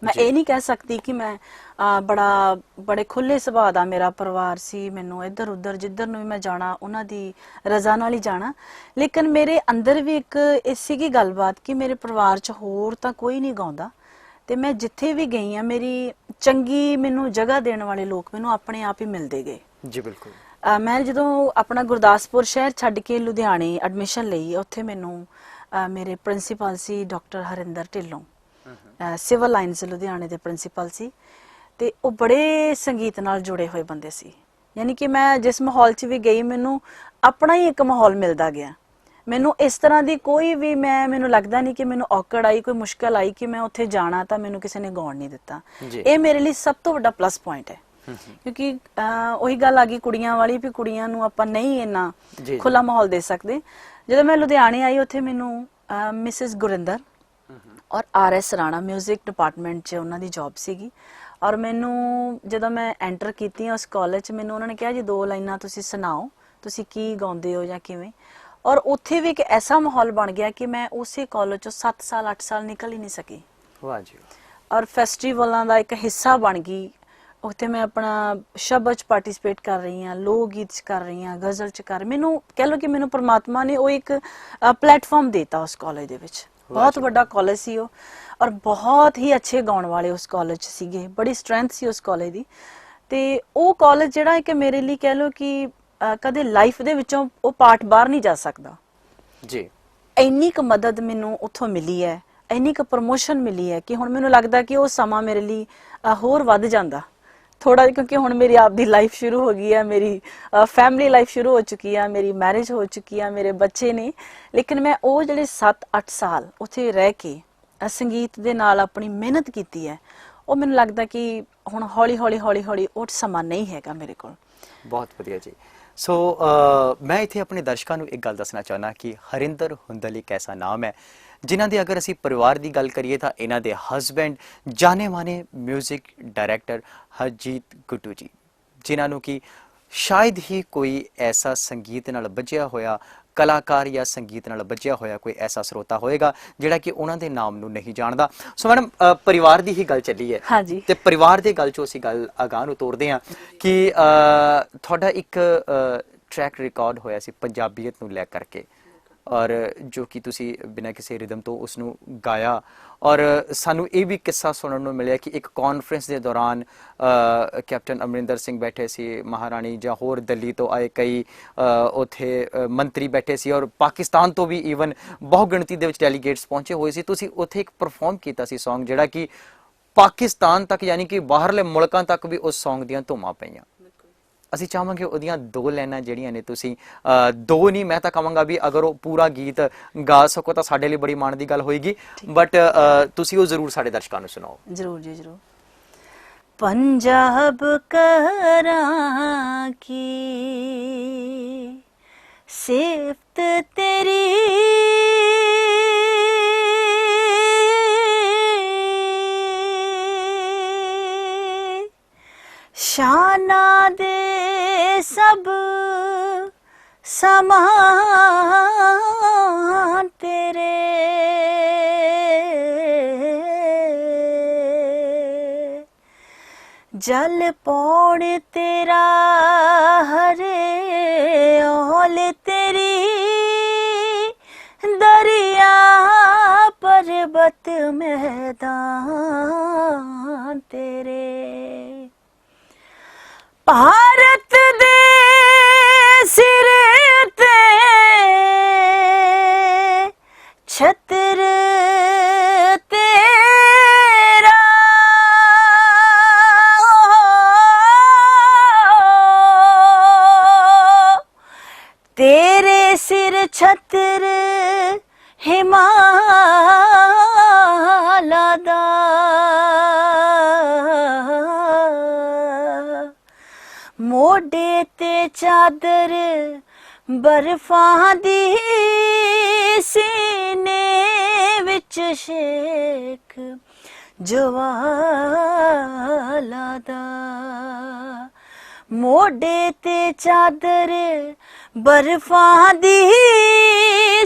ਮੈਂ ਇਹ ਨਹੀਂ ਕਹਿ ਸਕਦੀ ਕਿ ਮੈਂ ਬੜੇ ਖੁੱਲੇ ਸੁਭਾਅ ਦਾ ਮੇਰਾ ਪਰਿਵਾਰ ਸੀ, ਮੈਨੂੰ ਇੱਧਰ ਉੱਧਰ ਜਿੱਧਰ ਨੂੰ ਵੀ ਮੈਂ ਜਾਣਾ ਉਹਨਾਂ ਦੀ ਰਜ਼ਾ ਨਾਲ ਹੀ ਜਾਣਾ। ਲੇਕਿਨ ਮੇਰੇ ਅੰਦਰ ਵੀ ਇੱਕ ਸੀਗੀ ਗੱਲਬਾਤ ਕਿ ਮੇਰੇ ਪਰਿਵਾਰ 'ਚ ਹੋਰ ਤਾਂ ਕੋਈ ਨਹੀਂ ਗਾਉਂਦਾ ਤੇ ਮੈਂ ਜਿੱਥੇ ਵੀ ਗਈ ਹਾਂ ਮੇਰੀ ਚੰਗੀ ਮੈਨੂੰ ਜਗ੍ਹਾ ਦੇਣ ਵਾਲੇ ਲੋਕ ਮੈਨੂੰ ਆਪਣੇ ਆਪ ਹੀ ਮਿਲਦੇ ਗਏ। ਜੀ ਬਿਲਕੁਲ। ਮੈਂ ਜਦੋਂ ਆਪਣਾ ਗੁਰਦਾਸਪੁਰ ਸ਼ਹਿਰ ਛੱਡ ਕੇ ਲੁਧਿਆਣੇ ਐਡਮਿਸ਼ਨ ਲਈ, ਉੱਥੇ ਮੈਨੂੰ ਮੇਰੇ ਪ੍ਰਿੰਸੀਪਲ ਸੀ doctor Harinder Dhillon, Civil Lines ਲੁਧਿਆਣੇ ਦੇ ਪ੍ਰਿੰਸੀਪਲ ਸੀ ਤੇ ਉਹ ਬੜੇ ਸੰਗੀਤ ਨਾਲ ਜੁੜੇ ਹੋਏ ਬੰਦੇ ਸੀ। ਯਾਨੀ ਕਿ ਮੈਂ ਜਿਸ ਮਾਹੌਲ 'ਚ ਵੀ ਗਈ ਮੈਨੂੰ ਆਪਣਾ ਹੀ ਇੱਕ ਮਾਹੌਲ ਮਿਲਦਾ ਗਿਆ। ਮੈਨੂੰ ਇਸ ਤਰ੍ਹਾਂ ਦੀ ਕੋਈ ਵੀ ਮੈਨੂੰ ਲੱਗਦਾ ਨਹੀਂ ਕਿ ਮੈਨੂੰ ਔਕੜ ਆਈ, ਕੋਈ ਮੁਸ਼ਕਲ ਆਈ ਕਿ ਮੈਂ ਉੱਥੇ ਜਾਣਾ ਤਾਂ ਮੈਨੂੰ ਕਿਸੇ ਨੇ ਗਾਉਣ ਨਹੀਂ ਦਿੱਤਾ। ਇਹ ਮੇਰੇ ਲਈ ਸਭ ਤੋਂ ਵੱਡਾ ਪਲੱਸ ਪੁਆਇੰਟ ਹੈ, ਕਿਉਂਕਿ ਉਹੀ ਗੱਲ ਆ ਗਈ ਕੁੜੀਆਂ ਵਾਲੀ ਵੀ ਕੁੜੀਆਂ ਨੂੰ ਆਪਾਂ ਨਹੀਂ ਇੰਨਾ ਖੁੱਲਾ ਮਾਹੌਲ ਦੇ ਸਕਦੇ। ਜਦੋਂ ਮੈਂ ਲੁਧਿਆਣੇ ਆਈ ਉੱਥੇ ਮੈਨੂੰ ਮਿਸਿਸ ਗੁਰਿੰਦਰ ਔਰ RS ਰਾਣਾ ਮਿਊਜ਼ਿਕ ਡਿਪਾਰਟਮੈਂਟ 'ਚ ਉਹਨਾਂ ਦੀ ਜੌਬ ਸੀਗੀ ਔਰ ਮੈਨੂੰ ਜਦੋਂ ਮੈਂ ਐਂਟਰ ਕੀਤੀ ਉਸ ਕਾਲਜ 'ਚ ਮੈਨੂੰ ਉਹਨਾਂ ਨੇ ਕਿਹਾ ਜੀ 2 ਲਾਈਨਾਂ ਤੁਸੀਂ ਸੁਣਾਓ, ਤੁਸੀਂ ਕੀ ਗਾਉਂਦੇ ਹੋ ਜਾਂ ਕਿਵੇਂ। ਔਰ ਉੱਥੇ ਵੀ ਇੱਕ ਐਸਾ ਮਾਹੌਲ ਬਣ ਗਿਆ ਕਿ ਮੈਂ ਉਸੇ ਕਾਲਜ 'ਚੋਂ 7 ਸਾਲ 8 ਸਾਲ ਨਿਕਲ ਹੀ ਨਹੀਂ ਸਕੀ। ਵਾਹ ਜੀ। ਔਰ ਫੈਸਟੀਵਲਾਂ ਦਾ ਇੱਕ ਹਿੱਸਾ ਬਣ ਗਈ। ਉੱਥੇ ਮੈਂ ਆਪਣਾ ਸ਼ਬਦ 'ਚ ਪਾਰਟਿਸਿਪੇਟ ਕਰ ਰਹੀ ਹਾਂ, ਲੋਕ ਗੀਤ 'ਚ ਕਰ ਰਹੀ ਹਾਂ, ਗਜ਼ਲ 'ਚ ਕਰ, ਮੈਨੂੰ ਕਹਿ ਲਓ ਕਿ ਮੈਨੂੰ ਪਰਮਾਤਮਾ ਨੇ ਉਹ ਇੱਕ ਪਲੇਟਫਾਰਮ ਦਿੱਤਾ ਉਸ ਕਾਲਜ ਦੇ ਵਿੱਚ। ਬਹੁਤ ਵੱਡਾ ਕਾਲਜ ਸੀ ਉਹ, ਔਰ ਬਹੁਤ ਹੀ ਅੱਛੇ ਗਾਉਣ ਵਾਲੇ ਉਸ ਕਾਲਜ 'ਚ ਸੀਗੇ, ਬੜੀ ਸਟਰੈਂਥ ਸੀ ਉਸ ਕਾਲਜ ਦੀ। ਤੇ ਉਹ ਕਾਲਜ ਜਿਹੜਾ ਕਿ ਮੇਰੇ ਲਈ ਕਹਿ ਲਓ ਕਿ ਕਦੇ ਲਾਈਫ ਦੇ ਵਿੱਚੋਂ ਉਹ ਪਾਰਟ ਬਾਹਰ ਨਹੀਂ ਜਾ ਸਕਦਾ ਜੀ। ਇੰਨੀ ਕੁ ਮਦਦ ਮੈਨੂੰ ਉੱਥੋਂ ਮਿਲੀ ਹੈ, ਇੰਨੀ ਕੁ ਪ੍ਰਮੋਸ਼ਨ ਮਿਲੀ ਹੈ ਕਿ ਹੁਣ ਮੈਨੂੰ ਲੱਗਦਾ ਕਿ ਉਹ ਸਮਾਂ ਮੇਰੇ ਲਈ ਹੋਰ ਵੱਧ ਜਾਂਦਾ ਥੋੜਾ, ਕਿਉਂਕਿ ਹੁਣ ਮੇਰੀ ਆਪਦੀ ਲਾਈਫ ਸ਼ੁਰੂ ਹੋ ਗਈ ਹੈ, ਮੇਰੀ ਫੈਮਿਲੀ ਲਾਈਫ ਸ਼ੁਰੂ ਹੋ ਚੁੱਕੀ ਆ, ਮੇਰੀ ਮੈਰਿਜ ਹੋ ਚੁੱਕੀ ਆ, ਮੇਰੇ ਬੱਚੇ ਨੇ। ਲੇਕਿਨ ਮੈਂ ਉਹ ਜਿਹੜੇ 7-8 ਸਾਲ ਉੱਥੇ ਰਹਿ ਕੇ ਸੰਗੀਤ ਦੇ ਨਾਲ ਆਪਣੀ ਮਿਹਨਤ ਕੀਤੀ ਹੈ, ਉਹ ਮੈਨੂੰ ਲੱਗਦਾ ਕਿ ਹੁਣ ਹੌਲੀ ਹੌਲੀ ਉਹ ਸਮਾਂ ਨਹੀਂ ਹੈਗਾ ਮੇਰੇ ਕੋਲ। ਬਹੁਤ ਵਧੀਆ ਜੀ। ਸੋ ਮੈਂ ਇੱਥੇ ਆਪਣੇ ਦਰਸ਼ਕਾਂ ਨੂੰ ਇੱਕ ਗੱਲ ਦੱਸਣਾ ਚਾਹੁੰਦਾ ਕਿ ਹਰਿੰਦਰ ਹੁੰਦਲ ਇੱਕ ਐਸਾ ਨਾਮ ਹੈ ਜਿਨ੍ਹਾਂ ਦੇ ਅਗਰ ਅਸੀਂ ਪਰਿਵਾਰ ਦੀ ਗੱਲ ਕਰੀਏ ਤਾਂ ਇਹਨਾਂ ਦੇ ਹਸਬੈਂਡ ਜਾਣੇ ਮਾਣੇ ਮਿਊਜ਼ਿਕ ਡਾਇਰੈਕਟਰ ਹਰਜੀਤ ਗੁੱਟੂ ਜੀ, ਜਿਨ੍ਹਾਂ ਨੂੰ ਕਿ ਸ਼ਾਇਦ ਹੀ ਕੋਈ ਐਸਾ ਸੰਗੀਤ ਨਾਲ ਬੱਝਿਆ ਹੋਇਆ ਕਲਾਕਾਰ ਜਾਂ ਸੰਗੀਤ ਨਾਲ ਬੱਝਿਆ ਹੋਇਆ ਕੋਈ ਐਸਾ ਸਰੋਤਾ ਹੋਏਗਾ ਜਿਹੜਾ ਕਿ ਉਹਨਾਂ ਦੇ ਨਾਮ ਨੂੰ ਨਹੀਂ ਜਾਣਦਾ। ਸੋ ਮੈਡਮ, ਪਰਿਵਾਰ ਦੀ ਹੀ ਗੱਲ ਚੱਲੀ ਹੈ ਹਾਂਜੀ, ਤੇ ਪਰਿਵਾਰ ਦੇ ਗੱਲ ਚੋਂ ਅਸੀਂ ਗੱਲ ਅਗਾਂਹ ਨੂੰ ਤੋਰਦੇ ਹਾਂ ਕਿ ਤੁਹਾਡਾ ਇੱਕ ਟਰੈਕ ਰਿਕਾਰਡ ਹੋਇਆ ਸੀ ਪੰਜਾਬੀਅਤ ਨੂੰ ਲੈ ਕਰਕੇ, ਔਰ ਜੋ ਕਿ ਤੁਸੀਂ ਬਿਨਾਂ ਕਿਸੇ ਰਿਦਮ ਤੋਂ ਉਸ ਨੂੰ ਗਾਇਆ। ਔਰ ਸਾਨੂੰ ਇਹ ਵੀ ਕਿੱਸਾ ਸੁਣਨ ਨੂੰ ਮਿਲਿਆ ਕਿ ਇੱਕ ਕਾਨਫਰੰਸ ਦੇ ਦੌਰਾਨ ਕੈਪਟਨ ਅਮਰਿੰਦਰ ਸਿੰਘ ਬੈਠੇ ਸੀ, ਮਹਾਰਾਣੀ ਜਾਂ ਹੋਰ ਦਿੱਲੀ ਤੋਂ ਆਏ ਕਈ ਉੱਥੇ ਮੰਤਰੀ ਬੈਠੇ ਸੀ, ਔਰ ਪਾਕਿਸਤਾਨ ਤੋਂ ਵੀ ਈਵਨ ਬਹੁ ਗਿਣਤੀ ਦੇ ਵਿੱਚ ਡੈਲੀਗੇਟਸ ਪਹੁੰਚੇ ਹੋਏ ਸੀ। ਤੁਸੀਂ ਉੱਥੇ ਇੱਕ ਪਰਫਾਰਮ ਕੀਤਾ ਸੀ ਸੌਂਗ ਜਿਹੜਾ ਕਿ ਪਾਕਿਸਤਾਨ ਤੱਕ ਯਾਨੀ ਕਿ ਬਾਹਰਲੇ ਮੁਲਕਾਂ ਤੱਕ ਵੀ ਉਸ ਸੌਂਗ ਦੀਆਂ ਧੂਮਾਂ ਪਈਆਂ। ਅਸੀਂ ਚਾਹਾਂਗੇ ਉਹਦੀਆਂ 2 ਲਾਈਨਾਂ ਜਿਹੜੀਆਂ ਨੇ ਤੁਸੀਂ 2 ਨਹੀਂ, ਮੈਂ ਤਾਂ ਕਹਾਂਗਾ ਵੀ ਅਗਰ ਉਹ ਪੂਰਾ ਗੀਤ ਗਾ ਸਕੋ ਤਾਂ ਸਾਡੇ ਲਈ ਬੜੀ ਮਾਣ ਦੀ ਗੱਲ ਹੋਏਗੀ, ਬਟ ਤੁਸੀਂ ਉਹ ਜ਼ਰੂਰ ਸਾਡੇ ਦਰਸ਼ਕਾਂ ਨੂੰ ਸੁਣਾਓ। ਜ਼ਰੂਰ ਜੀ ਜ਼ਰੂਰ। पंजाब करां की सिफ्त तेरी, शाना दे सब समान तेरे, जल पौड़ तेरा हरे ओल तेरी, दरिया पर्वत मैदान तेरे, भारत दे सिर ते छत्र तेरा, तेरे सिर छत्र हिमालय दा, मोढे ते चादर बर्फां दी, सीने विच शेक ज्वाला दा, मोढे ते चादर बर्फां दी,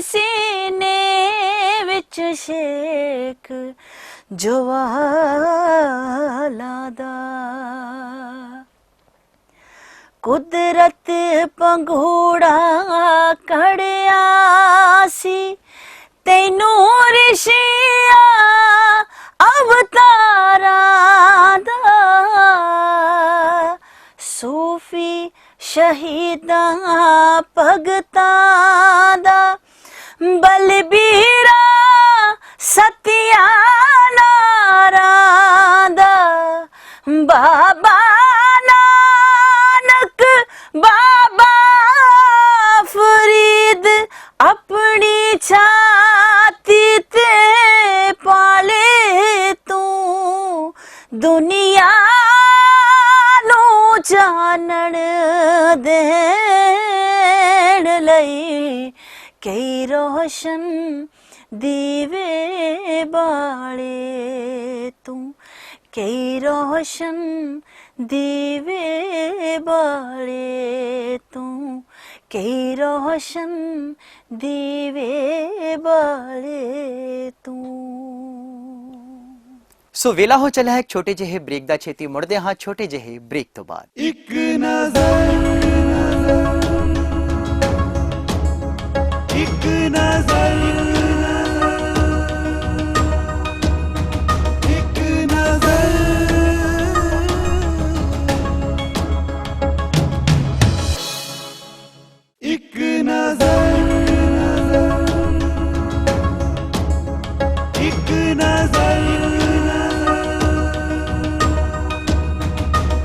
सीने विच शेक ज्वाला दा, कुदरत पंघूड़ा कड़िया सी, तैनू ऋषिया अवतारां दा, सूफी शहीदां भगतां दा, बलबीरा सत्यानारां दा, बाबा नानक बाबा फरीद अपनी छाती ते पाले तू, दुनिया नू जानन देण लई कई रोशन दीवे बाले तू, ਕਈ ਰੋਸ਼ਨ ਦੀਵੇ ਬਾਲੇ ਤੂੰ, ਕਈ ਰੋਸ਼ਨ ਦੀਵੇ ਬਾਲੇ ਤੂੰ। ਸੋ ਵੇਲਾ ਹੋ ਚੱਲਿਆ ਹੈ ਇੱਕ ਛੋਟੇ ਜਿਹੇ ਬ੍ਰੇਕ ਦਾ। ਛੇਤੀ ਮੁੜਦੇ ਹਾਂ ਛੋਟੇ ਜਿਹੇ ਬ੍ਰੇਕ ਤੋਂ ਬਾਅਦ। ਇੱਕ ਨਜ਼ਰ, ਇੱਕ ਨਜ਼ਰ, ਇੱਕ ਨਜ਼ਰ, ਇੱਕ ਨਜ਼ਰ, ਇੱਕ ਨਜ਼ਰ,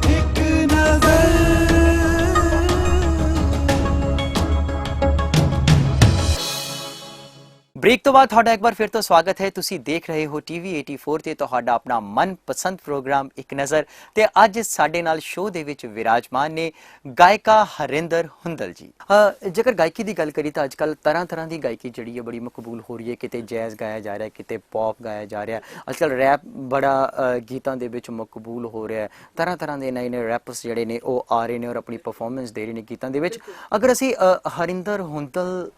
ਇੱਕ ਨਜ਼ਰ। ਬ੍ਰੇਕ ਤੋਂ ਬਾਅਦ ਤੁਹਾਡਾ ਇੱਕ ਵਾਰ ਫਿਰ ਤੋਂ ਸਵਾਗਤ ਹੈ। ਤੁਸੀਂ ਦੇਖ ਰਹੇ ਹੋ ਟੀਵੀ 84 ਤੇ ਤੁਹਾਡਾ ਆਪਣਾ ਮਨਪਸੰਦ ਪ੍ਰੋਗਰਾਮ ਇੱਕ ਨਜ਼ਰ। ਤੇ ਅੱਜ ਸਾਡੇ ਨਾਲ ਸ਼ੋਅ ਦੇ ਵਿੱਚ ਵਿਰਾਜਮਾਨ ਨੇ ਗਾਇਕਾ ਹਰਿੰਦਰ ਹੁੰਦਲ ਜੀ। ਜੇਕਰ ਗਾਇਕੀ ਦੀ ਗੱਲ ਕਰੀ ਤਾਂ ਅੱਜ ਕੱਲ੍ਹ ਤਰ੍ਹਾਂ ਦੀ ਗਾਇਕੀ ਜਿਹੜੀ ਹੈ ਬੜੀ ਮਕਬੂਲ ਹੋ ਰਹੀ ਹੈ। ਕਿਤੇ ਜੈਜ਼ ਗਾਇਆ ਜਾ ਰਿਹਾ, ਕਿਤੇ ਪੌਪ ਗਾਇਆ ਜਾ ਰਿਹਾ। ਅੱਜ ਕੱਲ੍ਹ ਰੈਪ ਬੜਾ ਗੀਤਾਂ ਦੇ ਵਿੱਚ ਮਕਬੂਲ ਹੋ ਰਿਹਾ। ਤਰ੍ਹਾਂ ਦੇ ਨਵੇਂ ਰੈਪਰਸ ਜਿਹੜੇ ਨੇ ਉਹ ਆ ਰਹੇ ਨੇ ਔਰ ਆਪਣੀ ਪਰਫਾਰਮੈਂਸ ਦੇ ਰਹੇ ਨੇ ਗੀਤਾਂ ਦੇ ਵਿੱਚ। ਅਗਰ ਅਸੀਂ ਹਰਿੰਦਰ ਹੁੰਦਲ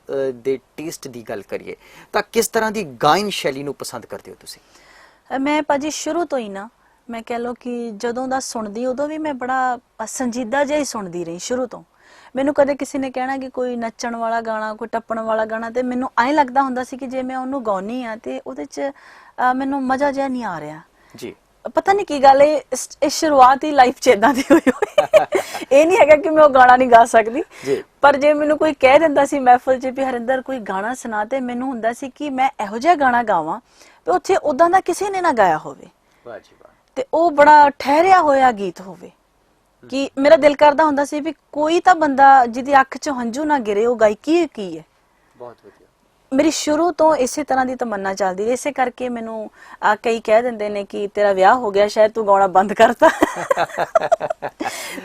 ਦੇ ਟੇਸਟ ਦੀ ਗੱਲ ਕਰੀਏ ਤਾਂ ਕਿਸ ਤਰ੍ਹਾਂ ਦੀ ਗਾਇਨ ਸ਼ੈਲੀ ਨੂੰ ਪਸੰਦ ਕਰਦੇ ਹੋ ਤੁਸੀਂ? ਮੈਂ ਭਾਜੀ ਸ਼ੁਰੂ ਤੋਂ ਹੀ ਨਾ, ਮੈਂ ਕਹਿ ਲਓ ਕਿ ਜਦੋਂ ਦਾ ਸੁਣਦੀ ਉਦੋਂ ਵੀ ਮੈਂ ਬੜਾ ਸੰਜੀਦਾ ਜਿਹਾ ਹੀ ਸੁਣਦੀ ਰਹੀ ਸ਼ੁਰੂ ਤੋਂ। ਮੈਨੂੰ ਕਦੇ ਕਿਸੇ ਨੇ ਕਹਿਣਾ ਕਿ ਕੋਈ ਨੱਚਣ ਵਾਲਾ ਗਾਣਾ, ਕੋਈ ਟੱਪਣ ਵਾਲਾ ਗਾਣਾ, ਤੇ ਮੈਨੂੰ ਐਂ ਲੱਗਦਾ ਹੁੰਦਾ ਸੀ ਕਿ ਜੇ ਮੈਂ ਉਹਨੂੰ ਗਾਉਣੀ ਆ ਤੇ ਉਹਦੇ 'ਚ ਮੈਨੂੰ ਮਜ਼ਾ ਜਿਹਾ ਨਹੀਂ ਆ ਰਿਹਾ ਜੀ। ਪਤਾ ਨਹੀਂ ਕੀ ਗੱਲ ਹੈ, ਇਹ ਸ਼ੁਰੂਆਤ ਹੀ ਲਾਈਫ 'ਚ ਏਦਾਂ ਦੀ ਹੋਈ ਇਹ ਨਹੀਂ ਹੈਗਾ ਕਿ ਮੈਂ ਉਹ ਗਾਣਾ ਨਹੀਂ ਗਾ ਸਕਦੀ, ਪਰ ਜੇ ਮੈਨੂੰ ਕੋਈ ਕਹਿ ਦਿੰਦਾ ਸੀ ਮਹਿਫਲ 'ਚ ਵੀ ਹਰਿੰਦਰ ਕੋਈ ਗਾਣਾ ਸੁਣਾ, ਤੇ ਮੈਨੂੰ ਹੁੰਦਾ ਸੀ ਕਿ ਮੈਂ ਇਹੋ ਜਿਹਾ ਗਾਣਾ ਗਾਵਾਂ ਤੇ ਉੱਥੇ ਉਦਾਂ ਦਾ ਕਿਸੇ ਨੇ ਨਾ ਗਾਇਆ ਹੋਵੇ ਤੇ ਉਹ ਬੜਾ ਠਹਿਰਿਆ ਹੋਇਆ ਗੀਤ ਹੋਵੇ। ਕਿ ਮੇਰਾ ਦਿਲ ਕਰਦਾ ਹੁੰਦਾ ਸੀ ਵੀ ਕੋਈ ਤਾਂ ਬੰਦਾ ਜਿਹਦੀ ਅੱਖ 'ਚ ਹੰਝੂ ਨਾ ਗਿਰੇ, ਉਹ ਗਾਇਕੀ ਕੀ ਹੈ। ਬਹੁਤ ਵਧੀਆ। ਮੇਰੀ ਸ਼ੁਰੂ ਤੋਂ ਇਸੇ ਤਰ੍ਹਾਂ ਦੀ ਤਮੰਨਾ ਚੱਲਦੀ, ਇਸੇ ਕਰਕੇ ਮੈਨੂੰ ਕਈ ਕਹਿ ਦਿੰਦੇ ਨੇ ਕਿ ਤੇਰਾ ਵਿਆਹ ਹੋ ਗਿਆ, ਸ਼ਾਇਦ ਤੂੰ ਗਾਉਣਾ ਬੰਦ ਕਰਤਾ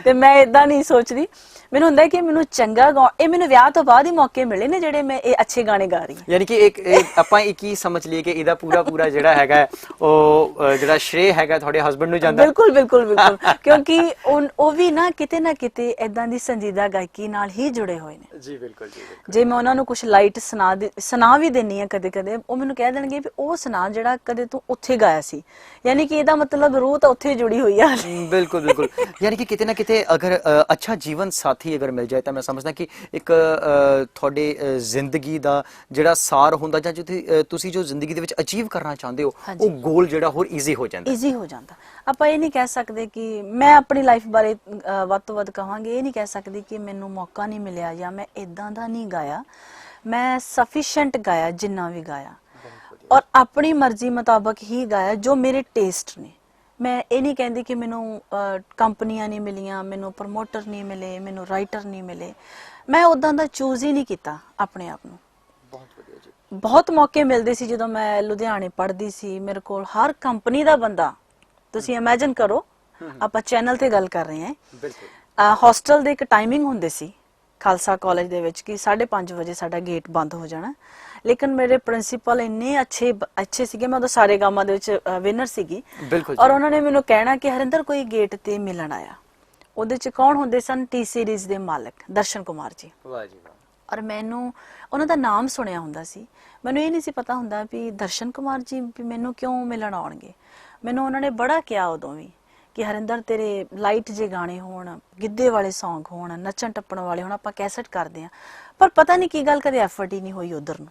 ਤੇ ਮੈਂ ਇਦਾਂ ਨਹੀਂ ਸੋਚਦੀ। ਮੈਨੂੰ ਹੁੰਦਾ ਕਿ ਮੈਨੂੰ ਚੰਗਾ ਇਹ ਮੈਨੂੰ ਵਿਆਹ ਤੋਂ ਬਾਅਦ ਹੀ ਮੌਕੇ ਮਿਲੇ ਨੇ ਜਿਹੜੇ ਮੈਂ ਇਹ ਅੱਛੇ ਗਾਣੇ ਗਾ ਰਹੀ ਹਾਂ। ਯਾਨੀ ਕਿ ਇੱਕ ਆਪਾਂ ਇੱਕ ਹੀ ਸਮਝ ਲਈਏ ਕਿ ਇਹਦਾ ਪੂਰਾ ਜਿਹੜਾ ਹੈਗਾ ਉਹ ਜਿਹੜਾ ਸ਼੍ਰੇ ਹੈਗਾ ਤੁਹਾਡੇ ਹਸਬੰਡ ਨੂੰ ਜਾਂਦਾ। ਬਿਲਕੁਲ ਕਿਉਂਕਿ ਉਹ ਵੀ ਨਾ ਕਿਤੇ ਏਦਾਂ ਦੀ ਸੰਜੀਦਾ ਗਾਇਕੀ ਨਾਲ ਹੀ ਜੁੜੇ ਹੋਏ ਨੇ। ਜੀ ਬਿਲਕੁਲ। ਜੇ ਮੈਂ ਉਹਨਾਂ ਨੂੰ ਕੁਝ ਲਾਈਟ ਸੁਣਾ ਵੀ ਦਿੰਨੀ ਆ ਕਦੇ ਉਹ ਮੈਨੂੰ ਕਹਿ ਦੇਣਗੇ ਵੀ ਉਹ ਸੁਣਾ ਜਿਹੜਾ ਕਦੇ ਤੂੰ ਉੱਥੇ ਗਾਇਆ ਸੀ, ਯਾਨੀ ਕਿ ਇਹਦਾ ਮਤਲਬ ਰੂਹ ਤਾਂ ਉੱਥੇ ਜੁੜੀ ਹੋਈ ਆ। ਬਿਲਕੁਲ ਯਾਨੀ ਕਿ ਕਿਤੇ ਨਾ ਕਿਤੇ ਅਗਰ ਅੱਛਾ ਜੀਵਨ ਸਾਥੀ ਅਗਰ ਮਿਲ ਜਾਏ ਤਾਂ ਮੈਂ ਸਮਝਦਾ ਕਿ ਇੱਕ ਤੁਹਾਡੇ ਜ਼ਿੰਦਗੀ ਦਾ ਜਿਹੜਾ ਸਾਰ ਹੁੰਦਾ ਜਾਂ ਤੁਸੀਂ ਜੋ ਜ਼ਿੰਦਗੀ ਦੇ ਵਿੱਚ ਅਚੀਵ ਕਰਨਾ ਚਾਹੁੰਦੇ ਹੋ ਉਹ ਗੋਲ ਜਿਹੜਾ ਹੋਰ ਈਜ਼ੀ ਹੋ ਜਾਂਦਾ। ਆਪਾਂ ਇਹ ਨਹੀਂ ਕਹਿ ਸਕਦੇ ਕਿ ਮੈਂ ਆਪਣੀ ਲਾਈਫ ਬਾਰੇ ਵੱਧ ਤੋਂ ਵੱਧ ਕਹਾਂਗੇ, ਇਹ ਨਹੀਂ ਕਹਿ ਸਕਦੀ ਕਿ ਮੈਨੂੰ ਮੌਕਾ ਨਹੀਂ ਮਿਲਿਆ ਜਾਂ ਮੈਂ ਇਦਾਂ ਦਾ ਨਹੀਂ ਗਾਇਆ। ਮੈਂ ਸਫੀਸ਼ੀਐਂਟ ਗਾਇਆ ਜਿੰਨਾ ਵੀ ਗਾਇਆ, ਔਰ ਆਪਣੀ ਮਰਜ਼ੀ ਮੁਤਾਬਕ ਹੀ ਗਾਇਆ ਜੋ ਮੇਰੇ ਟੇਸਟ ਨੇ। ਮੈਂ ਇਹ ਨਹੀਂ ਕਹਿੰਦੀ ਕਿ ਮੈਨੂੰ ਕੰਪਨੀਆਂ ਨਹੀਂ ਮਿਲੀਆਂ, ਮੈਨੂੰ ਪ੍ਰਮੋਟਰ ਨਹੀਂ ਮਿਲੇ, ਮੈਨੂੰ ਰਾਈਟਰ ਨਹੀਂ ਮਿਲੇ। ਮੈਂ ਉਦਾਂ ਦਾ ਚੂਜ਼ ਹੀ ਨਹੀਂ ਕੀਤਾ ਆਪਣੇ ਆਪ ਨੂੰ। ਬਹੁਤ ਮੌਕੇ ਮਿਲਦੇ ਸੀ ਜਦੋਂ ਮੈਂ ਲੁਧਿਆਣੇ ਪੜ੍ਹਦੀ ਸੀ, ਮੇਰੇ ਕੋਲ ਹਰ ਕੰਪਨੀ ਦਾ ਬੰਦਾ, ਤੁਸੀਂ ਇਮੇਜਿਨ ਕਰੋ, ਆਪਾਂ ਚੈਨਲ ਤੇ ਗੱਲ ਕਰ ਰਹੇ ਹਾਂ। ਹੋਸਟਲ ਦੇ ਇੱਕ ਟਾਈਮਿੰਗ ਹੁੰਦੇ ਸੀ ਖਾਲਸਾ ਕਾਲਜ ਦੇ ਵਿੱਚ ਕਿ 5:30 ਵਜੇ ਸਾਡਾ ਗੇਟ ਬੰਦ ਹੋ ਜਾਣਾ, ਲੇਕਿਨ ਮੇਰੇ ਪ੍ਰਿੰਸੀਪਲ ਇੰਨੇ ਅੱਛੇ ਸੀਗੇ, ਮੈਂ ਉਦੋਂ ਸਾਰੇ ਗਾਮਾਂ ਦੇ ਵਿੱਚ ਵਿਨਰ ਸੀਗੀ, ਔਰ ਉਹਨਾਂ ਨੇ ਮੈਨੂੰ ਕਹਿਣਾ ਕਿ ਹਰਿੰਦਰ ਕੋਈ ਗੇਟ ਤੇ ਮਿਲਣ ਆਇਆ। ਉਹਦੇ ਚ ਕੌਣ ਹੁੰਦੇ ਸਨ? ਟੀ ਸੀਰੀਜ਼ ਦੇ ਮਾਲਕ ਦਰਸ਼ਨ ਕੁਮਾਰ ਜੀ। ਵਾਹ ਜੀ ਵਾਹ। ਔਰ ਮੈਨੂੰ ਉਹਨਾਂ ਦਾ ਨਾਮ ਸੁਣਿਆ ਹੁੰਦਾ ਸੀ, ਮੈਨੂੰ ਇਹ ਨਹੀਂ ਸੀ ਪਤਾ ਹੁੰਦਾ ਵੀ ਦਰਸ਼ਨ ਕੁਮਾਰ ਜੀ ਵੀ ਮੈਨੂੰ ਕਿਉਂ ਮਿਲਣ ਆਉਣਗੇ। ਮੈਨੂੰ ਉਹਨਾਂ ਨੇ ਬੜਾ ਕਿਹਾ ਉਦੋਂ ਵੀ ਕਿ ਹਰਿੰਦਰ ਤੇਰੇ ਲਾਈਟ ਜੇ ਗਾਣੇ ਹੋਣ, ਗਿੱਧੇ ਵਾਲੇ ਸੌਂਗ ਹੋਣ, ਨੱਚਣ ਟੱਪਣ ਵਾਲੇ ਹੋਣ, ਆਪਾਂ ਕੈਸਟ ਕਰਦੇ ਆਂ, ਪਰ ਪਤਾ ਨਹੀਂ ਕੀ ਗੱਲ ਕਦੇ ਐਫਰਟ ਹੀ ਨਹੀਂ ਹੋਈ ਉਧਰ ਨੂੰ।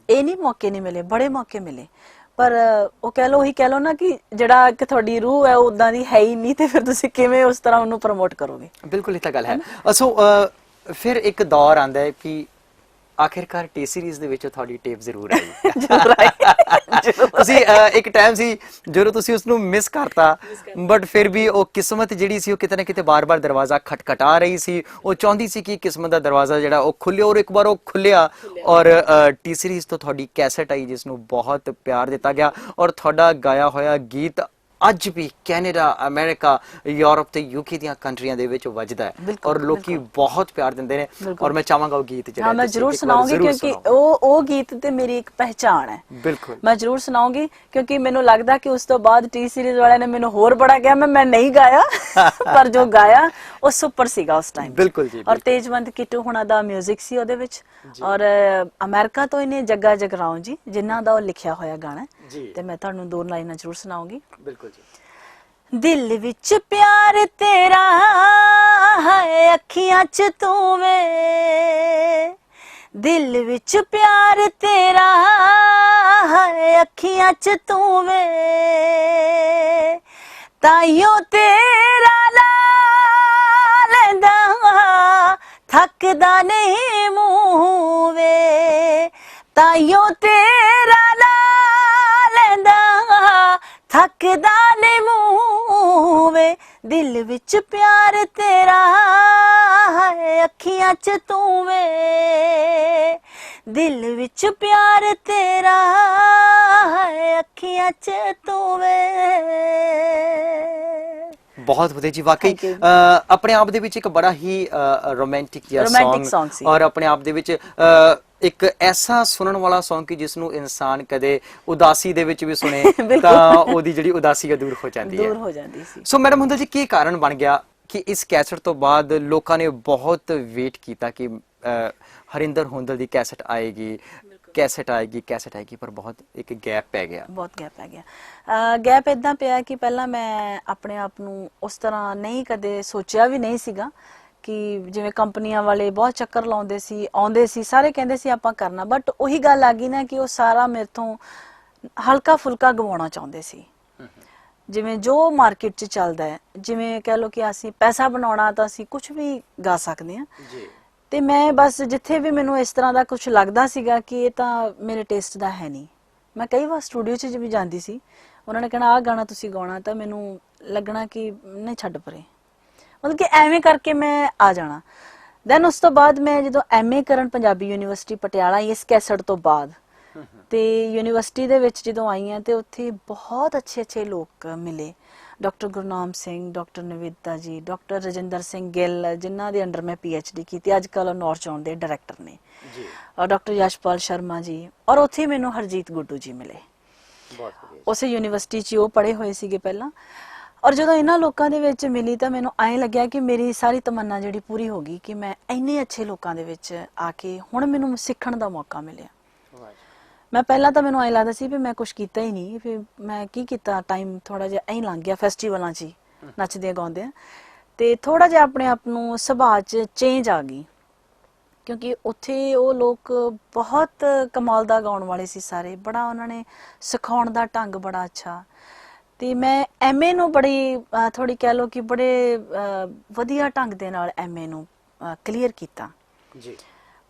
ਇਹ ਨਹੀਂ ਮੌਕੇ ਨਹੀਂ ਮਿਲੇ, ਬੜੇ ਮੌਕੇ ਮਿਲੇ, ਪਰ ਉਹ ਉਹੀ ਕਹਿ ਲਓ ਨਾ ਕਿ ਜਿਹੜਾ ਕਿ ਤੁਹਾਡੀ ਰੂਹ ਹੈ ਉਦਾਂ ਦੀ ਹੈ ਹੀ ਨਹੀਂ, ਤੇ ਫਿਰ ਤੁਸੀਂ ਕਿਵੇਂ ਉਸ ਤਰ੍ਹਾਂ ਉਹਨੂੰ ਪ੍ਰਮੋਟ ਕਰੋਗੇ। ਬਿਲਕੁਲ ਇਹ ਤਾਂ ਗੱਲ ਹੈ। ਸੋ ਫਿਰ ਇੱਕ ਦੌਰ ਆਂਦਾ ਹੈ ਕਿ ਆਖਿਰਕਾਰ ਟੀ ਸੀਰੀਜ਼ ਦੇ ਵਿੱਚ ਤੁਹਾਡੀ ਟੇਪ ਜ਼ਰੂਰ ਆਈ। ਤੁਸੀਂ ਇੱਕ ਟਾਈਮ ਸੀ ਜਦੋਂ ਤੁਸੀਂ ਉਸ ਨੂੰ ਮਿਸ ਕਰਤਾ, ਬਟ ਫਿਰ ਵੀ ਉਹ ਕਿਸਮਤ ਜਿਹੜੀ ਸੀ ਉਹ ਕਿਤੇ ਨਾ ਕਿਤੇ ਬਾਰ-ਬਾਰ ਦਰਵਾਜ਼ਾ ਖਟਖਟਾ ਰਹੀ ਸੀ। ਉਹ ਚਾਹੁੰਦੀ ਸੀ ਕਿ ਕਿਸਮਤ ਦਾ ਦਰਵਾਜ਼ਾ ਜਿਹੜਾ ਉਹ ਖੁੱਲੇ, ਔਰ ਇੱਕ ਵਾਰ ਉਹ ਖੁੱਲਿਆ ਔਰ ਟੀ ਸੀਰੀਜ਼ ਤੋਂ ਤੁਹਾਡੀ ਕੈਸਟ ਆਈ ਜਿਸ ਨੂੰ ਬਹੁਤ ਪਿਆਰ ਦਿੱਤਾ ਗਿਆ, ਔਰ ਤੁਹਾਡਾ ਗਾਇਆ ਹੋਇਆ ਗੀਤ ਅੱਜ ਵੀ ਕੈਨੇਡਾ, ਅਮਰੀਕਾ, ਯੂਰਪ ਤੇ ਯੂਕੇ ਦੀਆਂ ਕੰਟਰੀਆਂ ਦੇ ਵਿੱਚ ਵੱਜਦਾ ਹੈ ਬਿਲਕੁਲ, ਔਰ ਲੋਕੀ ਬਹੁਤ ਪਿਆਰ ਦਿੰਦੇ ਨੇ। ਬਿਲਕੁਲ। ਔਰ ਮੈਂ ਚਾਹਾਂਗਾ ਉਹ ਗੀਤ ਜਿਹੜਾ ਹਾਂ, ਮੈਂ ਤੁਸੀਂ ਜ਼ਰੂਰ ਇੱਕ ਵਾਰ ਸੁਣਾਉਂਗੀ ਜ਼ਰੂਰ ਕਿਉਂਕਿ ਸੁਣਾਓ। ਉਹ ਗੀਤ ਤੇ ਮੇਰੀ ਇੱਕ ਪਹਿਚਾਣ ਹੈ। ਬਿਲਕੁਲ। ਮੈਂ ਜ਼ਰੂਰ ਸੁਣਾਉਂਗੀ ਕਿਉਂਕਿ ਮੈਨੂੰ ਲੱਗਦਾ ਕਿ ਉਸ ਤੋਂ ਬਾਅਦ ਟੀ ਸੀਰੀਜ਼ ਵਾਲਿਆਂ ਨੇ ਮੈਨੂੰ ਹੋਰ ਬੜਾ ਕਿਹਾ, ਮੈਂ ਨਹੀਂ ਗਾਇਆ ਪਰ ਜੋ ਗਾਇਆ ਉਹ ਸੁਪਰ ਸੀਗਾ ਉਸ ਟਾਈਮ। ਬਿਲਕੁਲ ਜੀ, ਔਰ ਬਿਲਕੁਲ। ਤੇਜਵੰਤ ਕਿਟੂ ਹੁਣਾਂ ਦਾ 뮤직 ਸੀ ਉਹਦੇ ਵਿੱਚ, ਔਰ ਅਮਰੀਕਾ ਤੋਂ ਇਹਨੇ ਜੱਗਾ ਜਗਰਾਉਂ ਜੀ ਜਿਨ੍ਹਾਂ ਦਾ ਉਹ ਲਿਖਿਆ ਹੋਇਆ ਗਾਣਾ ਜੀ। ਤੇ ਮੈਂ ਤੁਹਾਨੂੰ 2 ਲਾਈਨਾਂ ਜ਼ਰੂਰ ਸੁਣਾਉਂਗੀ। ਬਿਲਕੁਲ ਜੀ। ਦਿਲ ਵਿੱਚ ਪਿਆਰ ਤੇਰਾ ਹੈ, ਅੱਖੀਆਂ 'ਚ ਤੂੰ ਵੇ, ਦਿਲ ਵਿੱਚ ਪਿਆਰ ਤੇਰਾ ਹੈ, ਅੱਖੀਆਂ 'ਚ ਤੂੰ ਵੇ, ਤਾਈਓ ਤੇਰਾ ਲਾ ਲੈਂਦਾ ਥੱਕਦਾ ਨਹੀਂ ਮੂੰਹ ਵੇ, ਤਾਈਓ ਤੇਰਾ ਲਾ ਲੈਂਦਾ ਥੱਕਦਾ ਨਹੀਂ ਮੂੰਹ ਵੇ, ਦਿਲ ਵਿੱਚ ਪਿਆਰ ਤੇਰਾ ਹੈ, ਅੱਖੀਆਂ 'ਚ ਤੂੰ ਵੇ, ਦਿਲ ਵਿੱਚ ਪਿਆਰ ਤੇਰਾ ਹੈ, ਅੱਖੀਆਂ 'ਚ ਤੂੰ ਵੇ। ਬਹੁਤ ਵਧੀਆ ਜੀ, ਵਾਕਈ Thank you. ਆਪਣੇ ਆਪ ਦੇ ਵਿੱਚ ਇੱਕ ਬੜਾ ਹੀ ਰੋਮਾਂਟਿਕ ਜਿਹਾ Romantic ਸੌਂਗ song ਸੀ। ਔਰ ਆਪਣੇ ਆਪ ਦੇ ਵਿੱਚ ਇੱਕ ਐਸਾ ਸੁਣਨ ਵਾਲਾ ਸੌਂਗ ਕਿ ਜਿਸ ਨੂੰ ਇਨਸਾਨ ਕਦੇ ਉਦਾਸੀ ਦੇ ਵਿੱਚ ਵੀ ਸੁਣੇ ਤਾਂ ਉਹਦੀ ਜਿਹੜੀ ਉਦਾਸੀ ਹੈ ਦੂਰ ਹੋ ਜਾਂਦੀ ਹੈ। ਦੂਰ ਹੋ ਜਾਂਦੀ ਸੀ। ਸੋ ਮੈਡਮ ਹੁੰਦਲ ਜੀ, ਕੀ ਕਾਰਨ ਬਣ ਗਿਆ ਕਿ ਇਸ ਕੈਸਟ ਤੋਂ ਬਾਅਦ ਲੋਕਾਂ ਨੇ ਬਹੁਤ ਵੇਟ ਕੀਤਾ ਕਿ ਹਰਿੰਦਰ ਹੁੰਦਲ ਦੀ ਕੈਸਟ ਆਏਗੀ, ਕੈਸਟ ਆਏਗੀ, ਪਰ ਬਹੁਤ ਇੱਕ ਗੈਪ ਪੈ ਗਿਆ। ਬਹੁਤ ਗੈਪ ਪੈ ਗਿਆ। ਗੈਪ ਇਦਾਂ ਪਿਆ ਕਿ ਪਹਿਲਾਂ ਮੈਂ ਆਪਣੇ ਆਪ ਨੂੰ ਉਸ ਤਰ੍ਹਾਂ ਨਹੀਂ ਕਦੇ ਸੋਚਿਆ ਵੀ ਨਹੀਂ ਸੀਗਾ ਕਿ ਜਿਵੇਂ ਕੰਪਨੀਆਂ ਵਾਲੇ ਬਹੁਤ ਚੱਕਰ ਲਾਉਂਦੇ ਸੀ, ਆਉਂਦੇ ਸੀ, ਸਾਰੇ ਕਹਿੰਦੇ ਸੀ ਆਪਾਂ ਕਰਨਾ, ਬਟ ਉਹੀ ਗੱਲ ਆ ਗਈ ਨਾ ਕਿ ਉਹ ਸਾਰਾ ਮੇਰੇ ਤੋਂ ਹਲਕਾ ਫੁਲਕਾ ਗਵਾਉਣਾ ਚਾਹੁੰਦੇ ਸੀ। ਜਿਵੇਂ ਜੋ ਮਾਰਕੀਟ 'ਚ ਚੱਲਦਾ ਹੈ, ਜਿਵੇਂ ਕਹਿ ਲਓ ਕਿ ਅਸੀਂ ਪੈਸਾ ਬਣਾਉਣਾ ਤਾਂ ਅਸੀਂ ਕੁਝ ਵੀ ਗਾ ਸਕਦੇ ਹਾਂ ਜੀ। ਤੇ ਮੈਂ ਬਸ ਜਿੱਥੇ ਵੀ ਮੈਨੂੰ ਇਸ ਤਰ੍ਹਾਂ ਦਾ ਕੁਝ ਲੱਗਦਾ ਸੀਗਾ ਕਿ ਇਹ ਤਾਂ ਮੇਰੇ ਟੇਸਟ ਦਾ ਹੈ ਨਹੀਂ, ਮੈਂ ਕਈ ਵਾਰ ਸਟੂਡੀਓ 'ਚ ਵੀ ਜਾਂਦੀ ਸੀ, ਉਹਨਾਂ ਨੇ ਕਹਿਣਾ ਆਹ ਗਾਣਾ ਤੁਸੀਂ ਗਾਉਣਾ, ਤਾਂ ਮੈਨੂੰ ਲੱਗਣਾ ਕਿ ਨਹੀਂ ਛੱਡ ਪਰੇ, ਮਤਲਬ ਕਿ ਐਵੇਂ ਕਰਕੇ ਮੈਂ ਆ ਜਾਣਾ। ਦੈਨ ਉਸ ਤੋਂ ਬਾਅਦ ਮੈਂ ਜਦੋਂ MA ਕਰਨ ਪੰਜਾਬੀ ਯੂਨੀਵਰਸਿਟੀ ਪਟਿਆਲਾ ਇਸ ਕੈਸਟ ਤੋਂ ਬਾਅਦ ਤੇ ਯੂਨੀਵਰਸਿਟੀ ਦੇ ਵਿੱਚ ਜਦੋਂ ਆਈ ਹਾਂ ਤੇ ਉੱਥੇ ਬਹੁਤ ਅੱਛੇ ਲੋਕ ਮਿਲੇ, ਡਾਕਟਰ ਗੁਰਨਾਮ ਸਿੰਘ, ਡਾਕਟਰ ਨਵਿਤਾ ਜੀ, ਡਾਕਟਰ ਰਜਿੰਦਰ ਸਿੰਘ ਗਿੱਲ ਜਿਨ੍ਹਾਂ ਦੇ ਅੰਡਰ ਮੈਂ PhD ਕੀਤੀ, ਅੱਜ ਕੱਲ੍ਹ ਨੌਰਥ ਜ਼ੋਨ ਦੇ ਡਾਇਰੈਕਟਰ ਨੇ ਜੀ, ਔਰ ਡਾਕਟਰ ਯਸ਼ਪਾਲ ਸ਼ਰਮਾ ਜੀ, ਔਰ ਉੱਥੇ ਮੈਨੂੰ ਹਰਜੀਤ ਗੁੱਡੂ ਜੀ ਮਿਲੇ। ਬਹੁਤ ਵਧੀਆ। ਉਸੇ ਯੂਨੀਵਰਸਿਟੀ 'ਚ ਉਹ ਪੜ੍ਹੇ ਹੋਏ ਸੀਗੇ ਪਹਿਲਾਂ, ਔਰ ਜਦੋਂ ਇਹਨਾਂ ਲੋਕਾਂ ਦੇ ਵਿੱਚ ਮਿਲੀ ਤਾਂ ਮੈਨੂੰ ਐਂ ਲੱਗਿਆ ਕਿ ਮੇਰੀ ਸਾਰੀ ਤਮੰਨਾ ਜਿਹੜੀ ਪੂਰੀ ਹੋ ਗਈ ਕਿ ਮੈਂ ਇੰਨੇ ਅੱਛੇ ਲੋਕਾਂ ਦੇ ਵਿੱਚ ਆ ਕੇ ਹੁਣ ਮੈਨੂੰ ਸਿੱਖਣ ਦਾ ਮੌਕਾ ਮਿਲਿਆ। ਮੈਂ ਪਹਿਲਾਂ ਤਾਂ ਮੈਨੂੰ ਐਂ ਲੱਗਦਾ ਸੀ ਵੀ ਮੈਂ ਕੁਝ ਕੀਤਾ ਹੀ ਨਹੀਂ, ਫਿਰ ਮੈਂ ਕੀ ਕੀਤਾ, ਟਾਈਮ ਥੋੜਾ ਜਿਹਾ ਐਂ ਲੰਘ ਗਿਆ ਫੈਸਟੀਵਲਾਂ 'ਚ ਹੀ ਨੱਚਦੇ ਗਾਉਂਦੇ ਆ, ਤੇ ਥੋੜਾ ਜਿਹਾ ਆਪਣੇ ਆਪ ਨੂੰ ਸੁਭਾਅ 'ਚ ਚੇਂਜ ਆ ਗਈ ਕਿਉਂਕਿ ਉੱਥੇ ਉਹ ਲੋਕ ਬਹੁਤ ਕਮਾਲ ਦਾ ਗਾਉਣ ਵਾਲੇ ਸੀ ਸਾਰੇ, ਬੜਾ ਉਹਨਾਂ ਨੇ ਸਿਖਾਉਣ ਦਾ ਢੰਗ ਬੜਾ ਅੱਛਾ, ਤੇ ਮੈਂ MA ਨੂੰ ਬੜੀ ਥੋੜੀ ਕਹਿ ਲਓ ਕਿ ਬੜੇ ਵਧੀਆ ਢੰਗ ਦੇ ਨਾਲ MA ਨੂੰ ਕਲੀਅਰ ਕੀਤਾ ਜੀ।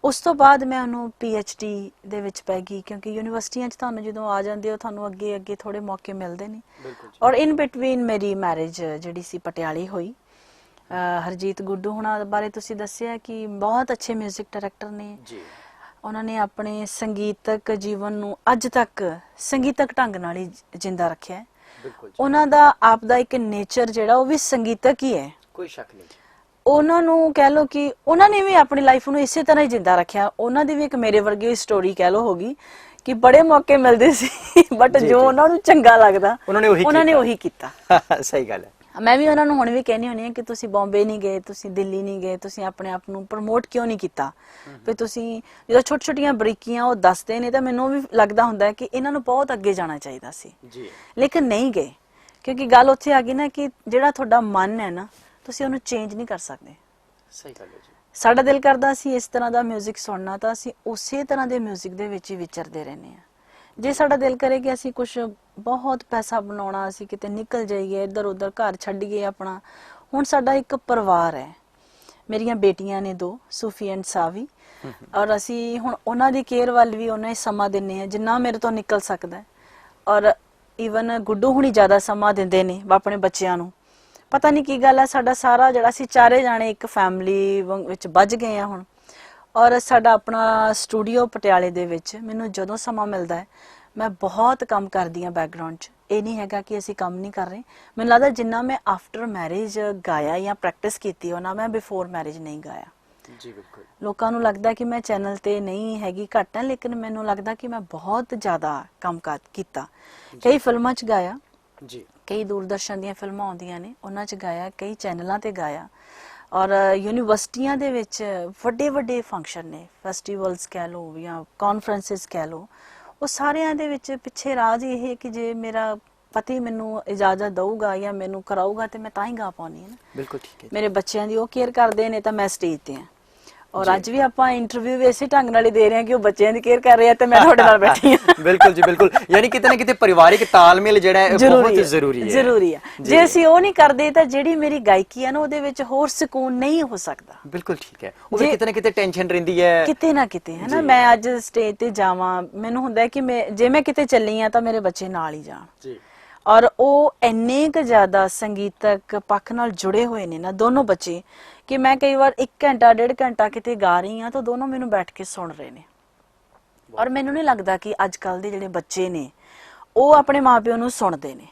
ਉਸ ਤੋਂ ਬਾਅਦ ਮੈਂ ਉਹਨੂੰ PhD ਦੇ ਵਿੱਚ ਪੈ ਗਈ ਕਿਉਂਕਿ ਯੂਨੀਵਰਸਿਟੀਆਂ 'ਚ ਤੁਹਾਨੂੰ ਜਦੋਂ ਆ ਜਾਂਦੇ ਹੋ ਤੁਹਾਨੂੰ ਅੱਗੇ ਥੋੜੇ ਮੌਕੇ ਮਿਲਦੇ ਨੇ, ਔਰ ਇਨ ਬਿਟਵੀਨ ਮੇਰੀ ਮੈਰਿਜ ਜਿਹੜੀ ਸੀ ਪਟਿਆਲੇ ਹੋਈ। ਹਰਜੀਤ ਗੁੱਡੂ ਹੁਣਾਂ ਬਾਰੇ ਤੁਸੀਂ ਦੱਸਿਆ ਕਿ ਬਹੁਤ ਅੱਛੇ 뮤직 ਡਾਇਰੈਕਟਰ ਨੇ ਜੀ। ਉਹਨਾਂ ਨੇ ਆਪਣੇ ਸੰਗੀਤਕ ਜੀਵਨ ਨੂੰ ਅੱਜ ਤੱਕ ਸੰਗੀਤਕ ਢੰਗ ਨਾਲ ਹੀ ਜਿੰਦਾ ਰੱਖਿਆ ਹੈ। ਬਿਲਕੁਲ ਜੀ। ਉਹਨਾਂ ਦਾ ਆਪ ਦਾ ਇੱਕ ਨੇਚਰ ਜਿਹੜਾ ਉਹ ਵੀ ਸੰਗੀਤਕ ਹੀ ਹੈ, ਕੋਈ ਸ਼ੱਕ ਨਹੀਂ। ਉਹਨਾਂ ਨੂੰ ਕਹਿ ਲਓ ਕਿ ਉਹਨਾਂ ਨੇ ਵੀ ਆਪਣੀ ਲਾਈਫ ਨੂੰ ਇਸੇ ਤਰ੍ਹਾਂ ਹੀ ਜਿੰਦਾ ਰੱਖਿਆ। ਉਹਨਾਂ ਦੀ ਵੀ ਇੱਕ ਮੇਰੇ ਵਰਗੀ ਸਟੋਰੀ ਕਹਿ ਲਓ ਹੋਗੀ ਕਿ ਬੜੇ ਮੌਕੇ ਮਿਲਦੇ ਸੀ ਬਟ ਜੋ ਉਹਨਾਂ ਨੂੰ ਚੰਗਾ ਲੱਗਦਾ ਉਹਨਾਂ ਨੇ ਉਹੀ ਕੀਤਾ। ਸਹੀ ਗੱਲ ਹੈ। ਮੈਂ ਵੀ ਉਹਨਾਂ ਨੂੰ ਹੁਣ ਵੀ ਕਹਿੰਦੀ ਹੁੰਦੀ ਹਾਂ ਕਿ ਤੁਸੀਂ ਬੰਬੇ ਨਹੀਂ ਗਏ, ਤੁਸੀਂ ਦਿੱਲੀ ਨਹੀਂ ਗਏ, ਤੁਸੀਂ ਆਪਣੇ ਆਪ ਨੂੰ ਪ੍ਰਮੋਟ ਕਿਉਂ ਨਹੀਂ ਕੀਤਾ, ਵੀ ਤੁਸੀਂ ਜਦੋਂ ਛੋਟੀਆਂ ਬਰੀਕੀਆਂ ਉਹ ਦੱਸਦੇ ਨੇ ਤਾਂ ਮੈਨੂੰ ਵੀ ਲੱਗਦਾ ਹੁੰਦਾ ਕਿ ਇਹਨਾਂ ਨੂੰ ਬਹੁਤ ਅੱਗੇ ਜਾਣਾ ਚਾਹੀਦਾ ਸੀ ਜੀ, ਲੇਕਿਨ ਨਹੀਂ ਗਏ ਕਿਉਂਕਿ ਗੱਲ ਉੱਥੇ ਆ ਗਈ ਨਾ ਕਿ ਜਿਹੜਾ ਤੁਹਾਡਾ ਮਨ ਹੈ ਨਾ ਤੁਸੀਂ ਉਹਨੂੰ ਚੇਂਜ ਨਹੀਂ ਕਰ ਸਕਦੇ। ਸਹੀ ਗੱਲ ਹੈ ਜੀ। ਸਾਡਾ ਦਿਲ ਕਰਦਾ ਸੀ ਇਸ ਤਰ੍ਹਾਂ ਦਾ 뮤직 ਸੁਣਨਾ ਤਾਂ ਅਸੀਂ ਉਸੇ ਤਰ੍ਹਾਂ ਦੇ 뮤직 ਦੇ ਵਿੱਚ ਹੀ ਵਿਚਰਦੇ ਰਹਿੰਦੇ ਹਾਂ। ਜੇ ਸਾਡਾ ਦਿਲ ਕਰੇ ਕਿ ਅਸੀਂ ਕੁਝ ਬਹੁਤ ਪੈਸਾ ਬਣਾਉਣਾ, ਅਸੀਂ ਕਿਤੇ ਨਿਕਲ ਜਾਈਏ ਇੱਧਰ ਉੱਧਰ, ਘਰ ਛੱਡੀਏ ਆਪਣਾ। ਹੁਣ ਸਾਡਾ ਇੱਕ ਪਰਿਵਾਰ ਹੈ, ਮੇਰੀਆਂ ਬੇਟੀਆਂ ਨੇ 2, ਸੂਫੀ ਐਂਡ ਸਾਵੀ, ਔਰ ਅਸੀਂ ਹੁਣ ਉਹਨਾਂ ਦੀ ਕੇਅਰ ਵੱਲ ਵੀ ਉਹਨਾਂ ਹੀ ਸਮਾਂ ਦਿੰਨੇ ਆ ਜਿੰਨਾ ਮੇਰੇ ਤੋਂ ਨਿਕਲ ਸਕਦਾ। ਔਰ ਈਵਨ ਗੁੱਡੂ ਹੁਣੀ ਜ਼ਿਆਦਾ ਸਮਾਂ ਦਿੰਦੇ ਨੇ ਆਪਣੇ ਬੱਚਿਆਂ ਨੂੰ। ਪਤਾ ਨਹੀਂ ਕੀ ਗੱਲ ਹੈ, ਸਾਡਾ ਸਾਰਾ ਜਿਹੜਾ ਅਸੀਂ ਚਾਰੇ ਜਾਣੇ ਇੱਕ ਫੈਮਿਲੀ ਵਿੱਚ ਵੱਜ ਗਏ ਆ ਹੁਣ। ਔਰ ਸਾਡਾ ਆਪਣਾ ਸਟੂਡੀਓ ਪਟਿਆਲੇ ਦੇ ਵਿੱਚ ਮੈਨੂੰ ਜਦੋਂ ਸਮਾਂ ਮਿਲਦਾ ਹੈ ਮੈਂ ਬਹੁਤ ਕੰਮ ਕਰਦੀ ਹਾਂ ਬੈਕਗ੍ਰਾਉਂਡ 'ਚ ਇਹ ਨਹੀਂ ਹੈਗਾ ਕਿ ਅਸੀਂ ਕੰਮ ਨਹੀਂ ਕਰ ਰਹੇ। ਮੈਨੂੰ ਲੱਗਦਾ ਜਿੰਨਾ ਮੈਂ ਆਫਟਰ ਮੈਰਿਜ ਗਾਇਆ ਜਾਂ ਪ੍ਰੈਕਟਿਸ ਕੀਤੀ ਉਹਨਾਂ ਮੈਂ ਬਿਫੋਰ ਮੈਰਿਜ ਨਹੀਂ ਗਾਇਆ। ਜੀ ਬਿਲਕੁਲ। ਲੋਕਾਂ ਨੂੰ ਲੱਗਦਾ ਕਿ ਮੈਂ ਚੈਨਲ ਤੇ ਨਹੀਂ ਹੈਗੀ, ਘੱਟ ਹੈ, ਲੇਕਿਨ ਮੈਨੂੰ ਲੱਗਦਾ ਕਿ ਮੈਂ ਬਹੁਤ ਜ਼ਿਆਦਾ ਕੰਮ ਕੀਤਾ। ਕਈ ਫਿਲਮਾਂ 'ਚ ਗਾਇਆ ਜੀ, ਕਈ ਦੂਰਦਰਸ਼ਨ ਦੀਆਂ ਫਿਲਮਾਂ ਆਉਂਦੀਆਂ ਨੇ ਉਹਨਾਂ 'ਚ ਗਾਇਆ, ਕਈ ਚੈਨਲਾਂ ਤੇ ਗਾਇਆ, ਔਰ ਯੂਨੀਵਰਸਿਟੀਆਂ ਦੇ ਵਿੱਚ ਵੱਡੇ ਵੱਡੇ ਫੰਕਸ਼ਨ ਨੇ, ਫੈਸਟੀਵਲਸ ਕਹਿ ਲਓ ਜਾਂ ਕਾਨਫਰੰਸਿਸ ਕਹਿ ਲਓ, ਉਹ ਸਾਰਿਆਂ ਦੇ ਵਿੱਚ ਪਿੱਛੇ ਰਾਜ ਇਹ ਹੈ ਕਿ ਜੇ ਮੇਰਾ ਪਤੀ ਮੈਨੂੰ ਇਜਾਜ਼ਤ ਦਊਗਾ ਜਾਂ ਮੈਨੂੰ ਕਰਾਊਗਾ ਤੇ ਮੈਂ ਤਾਂ ਹੀ ਗਾ ਪਾਉਣੀ ਹੈ ਨਾ। ਬਿਲਕੁਲ ਠੀਕ ਹੈ। ਮੇਰੇ ਬੱਚਿਆਂ ਦੀ ਉਹ ਕੇਅਰ ਕਰਦੇ ਨੇ ਤਾਂ ਮੈਂ ਸਟੇਜ ਤੇ ਹਾਂ, ਔਰ ਅੱਜ ਵੀ ਆਪਾਂ ਇੰਟਰਵਿਊ ਇਸੇ ਢੰਗ ਨਾਲ ਹੀ ਦੇ ਰਹੇ ਹਾਂ ਕਿ ਉਹ ਬੱਚਿਆਂ ਦੀ ਕੇਅਰ ਕਰ ਰਹੇ ਆ ਤੇ ਮੈਂ ਤੁਹਾਡੇ ਨਾਲ ਬੈਠੀ ਹਾਂ। ਬਿਲਕੁਲ ਜੀ ਬਿਲਕੁਲ, ਯਾਨੀ ਕਿਤੇ ਨਾ ਕਿਤੇ ਪਰਿਵਾਰਿਕ ਤਾਲਮੇਲ ਜਿਹੜਾ ਹੈ ਬਹੁਤ ਜ਼ਰੂਰੀ ਹੈ। ਜ਼ਰੂਰੀ ਹੈ। ਜੇ ਅਸੀਂ ਉਹ ਨਹੀਂ ਕਰਦੇ ਤਾਂ ਜਿਹੜੀ ਮੇਰੀ ਗਾਇਕੀ ਹੈ ਨਾ ਉਹਦੇ ਵਿੱਚ ਹੋਰ ਸਕੂਨ ਨਹੀਂ ਹੋ ਸਕਦਾ। ਬਿਲਕੁਲ ਠੀਕ ਹੈ। ਉਹ ਵੀ ਕਿਤੇ ਨਾ ਕਿਤੇ ਟੈਨਸ਼ਨ ਰਹਿੰਦੀ ਹੈ, ਕਿਤੇ ਨਾ ਕਿਤੇ, ਹੈ ਨਾ। ਮੈਂ ਅੱਜ ਸਟੇਜ ਤੇ ਜਾਵਾਂ, ਮੈਨੂੰ ਹੁੰਦਾ ਹੈ ਕਿ ਜੇ ਮੈਂ ਕਿਤੇ ਚੱਲੀ ਆ ਤਾਂ ਮੇਰੇ ਬੱਚੇ ਨਾਲ ਹੀ ਜਾਣ ਜੀ, ਔਰ ਉਹ ਇੰਨੇ ਕੁ ਜ਼ਿਆਦਾ ਸੰਗੀਤਕ ਪੱਖ ਨਾਲ ਜੁੜੇ ਹੋਏ ਨੇ ਨਾ ਦੋਨੋਂ ਬੱਚੇ ਕਿ ਮੈਂ ਕਈ ਵਾਰ 1 ਘੰਟਾ 1.5 ਘੰਟਾ ਕਿਤੇ ਗਾ ਰਹੀ ਹਾਂ ਤਾਂ ਦੋਨੋਂ ਮੈਨੂੰ ਬੈਠ ਕੇ ਸੁਣ ਰਹੇ ਨੇ। ਔਰ ਮੈਨੂੰ ਨਹੀਂ ਲੱਗਦਾ ਕਿ ਅੱਜ ਕੱਲ ਦੇ ਜਿਹੜੇ ਬੱਚੇ ਨੇ ਉਹ ਆਪਣੇ ਮਾਪਿਓ ਨੂੰ ਸੁਣਦੇ ਨੇ।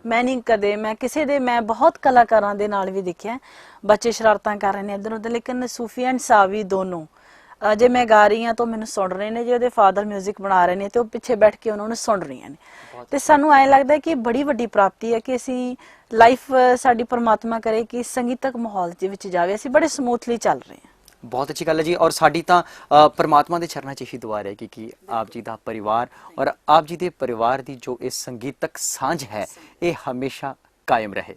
ਮੈਂ ਨਹੀਂ ਕਦੇ, ਮੈਂ ਬਹੁਤ ਕਲਾਕਾਰਾਂ ਦੇ ਨਾਲ ਵੀ ਦੇਖਿਆ ਬੱਚੇ ਸ਼ਰਾਰਤਾਂ ਕਰ ਰਹੇ ਨੇ ਇੱਧਰ ਉੱਧਰ, ਲੇਕਿਨ ਸੂਫੀ ਐਂਡ ਸਾਵੀ ਦੋਨੋਂ ਜੇ ਮੈਂ ਗਾ ਰਹੀ ਹਾਂ ਤਾਂ ਮੈਨੂੰ ਸੁਣ ਰਹੇ ਨੇ, ਜੇ ਉਹਦੇ ਫਾਦਰ 뮤직 ਬਣਾ ਰਹੇ ਨੇ ਤੇ ਉਹ ਪਿੱਛੇ ਬੈਠ ਕੇ ਉਹਨਾਂ ਨੂੰ ਸੁਣ ਰਹੀਆਂ ਨੇ। ਤੇ ਸਾਨੂੰ ਐਂ ਲੱਗਦਾ ਕਿ ਬੜੀ ਵੱਡੀ ਪ੍ਰਾਪਤੀ ਹੈ ਕਿ ਅਸੀਂ ਲਾਈਫ ਸਾਡੀ ਪਰਮਾਤਮਾ ਕਰੇ ਕਿ ਸੰਗੀਤਕ ਮਾਹੌਲ ਦੇ ਵਿੱਚ ਜਾਵੇ, ਅਸੀਂ ਬੜੇ ਸਮੂਥਲੀ ਚੱਲ ਰਹੇ ਹਾਂ। ਬਹੁਤ ਅੱਛੀ ਗੱਲ ਹੈ ਜੀ। ਔਰ ਸਾਡੀ ਤਾਂ ਪਰਮਾਤਮਾ ਦੇ ਚਰਨਾਂ 'ਚ ਹੀ ਦੁਆ ਰਹੇਗੀ ਕਿ ਆਪ ਜੀ ਦਾ ਪਰਿਵਾਰ ਔਰ ਆਪ ਜੀ ਦੇ ਪਰਿਵਾਰ ਦੀ ਜੋ ਇਹ ਸੰਗੀਤਕ ਸਾਂਝ ਹੈ ਇਹ ਹਮੇਸ਼ਾ ਕਾਇਮ ਰਹੇ।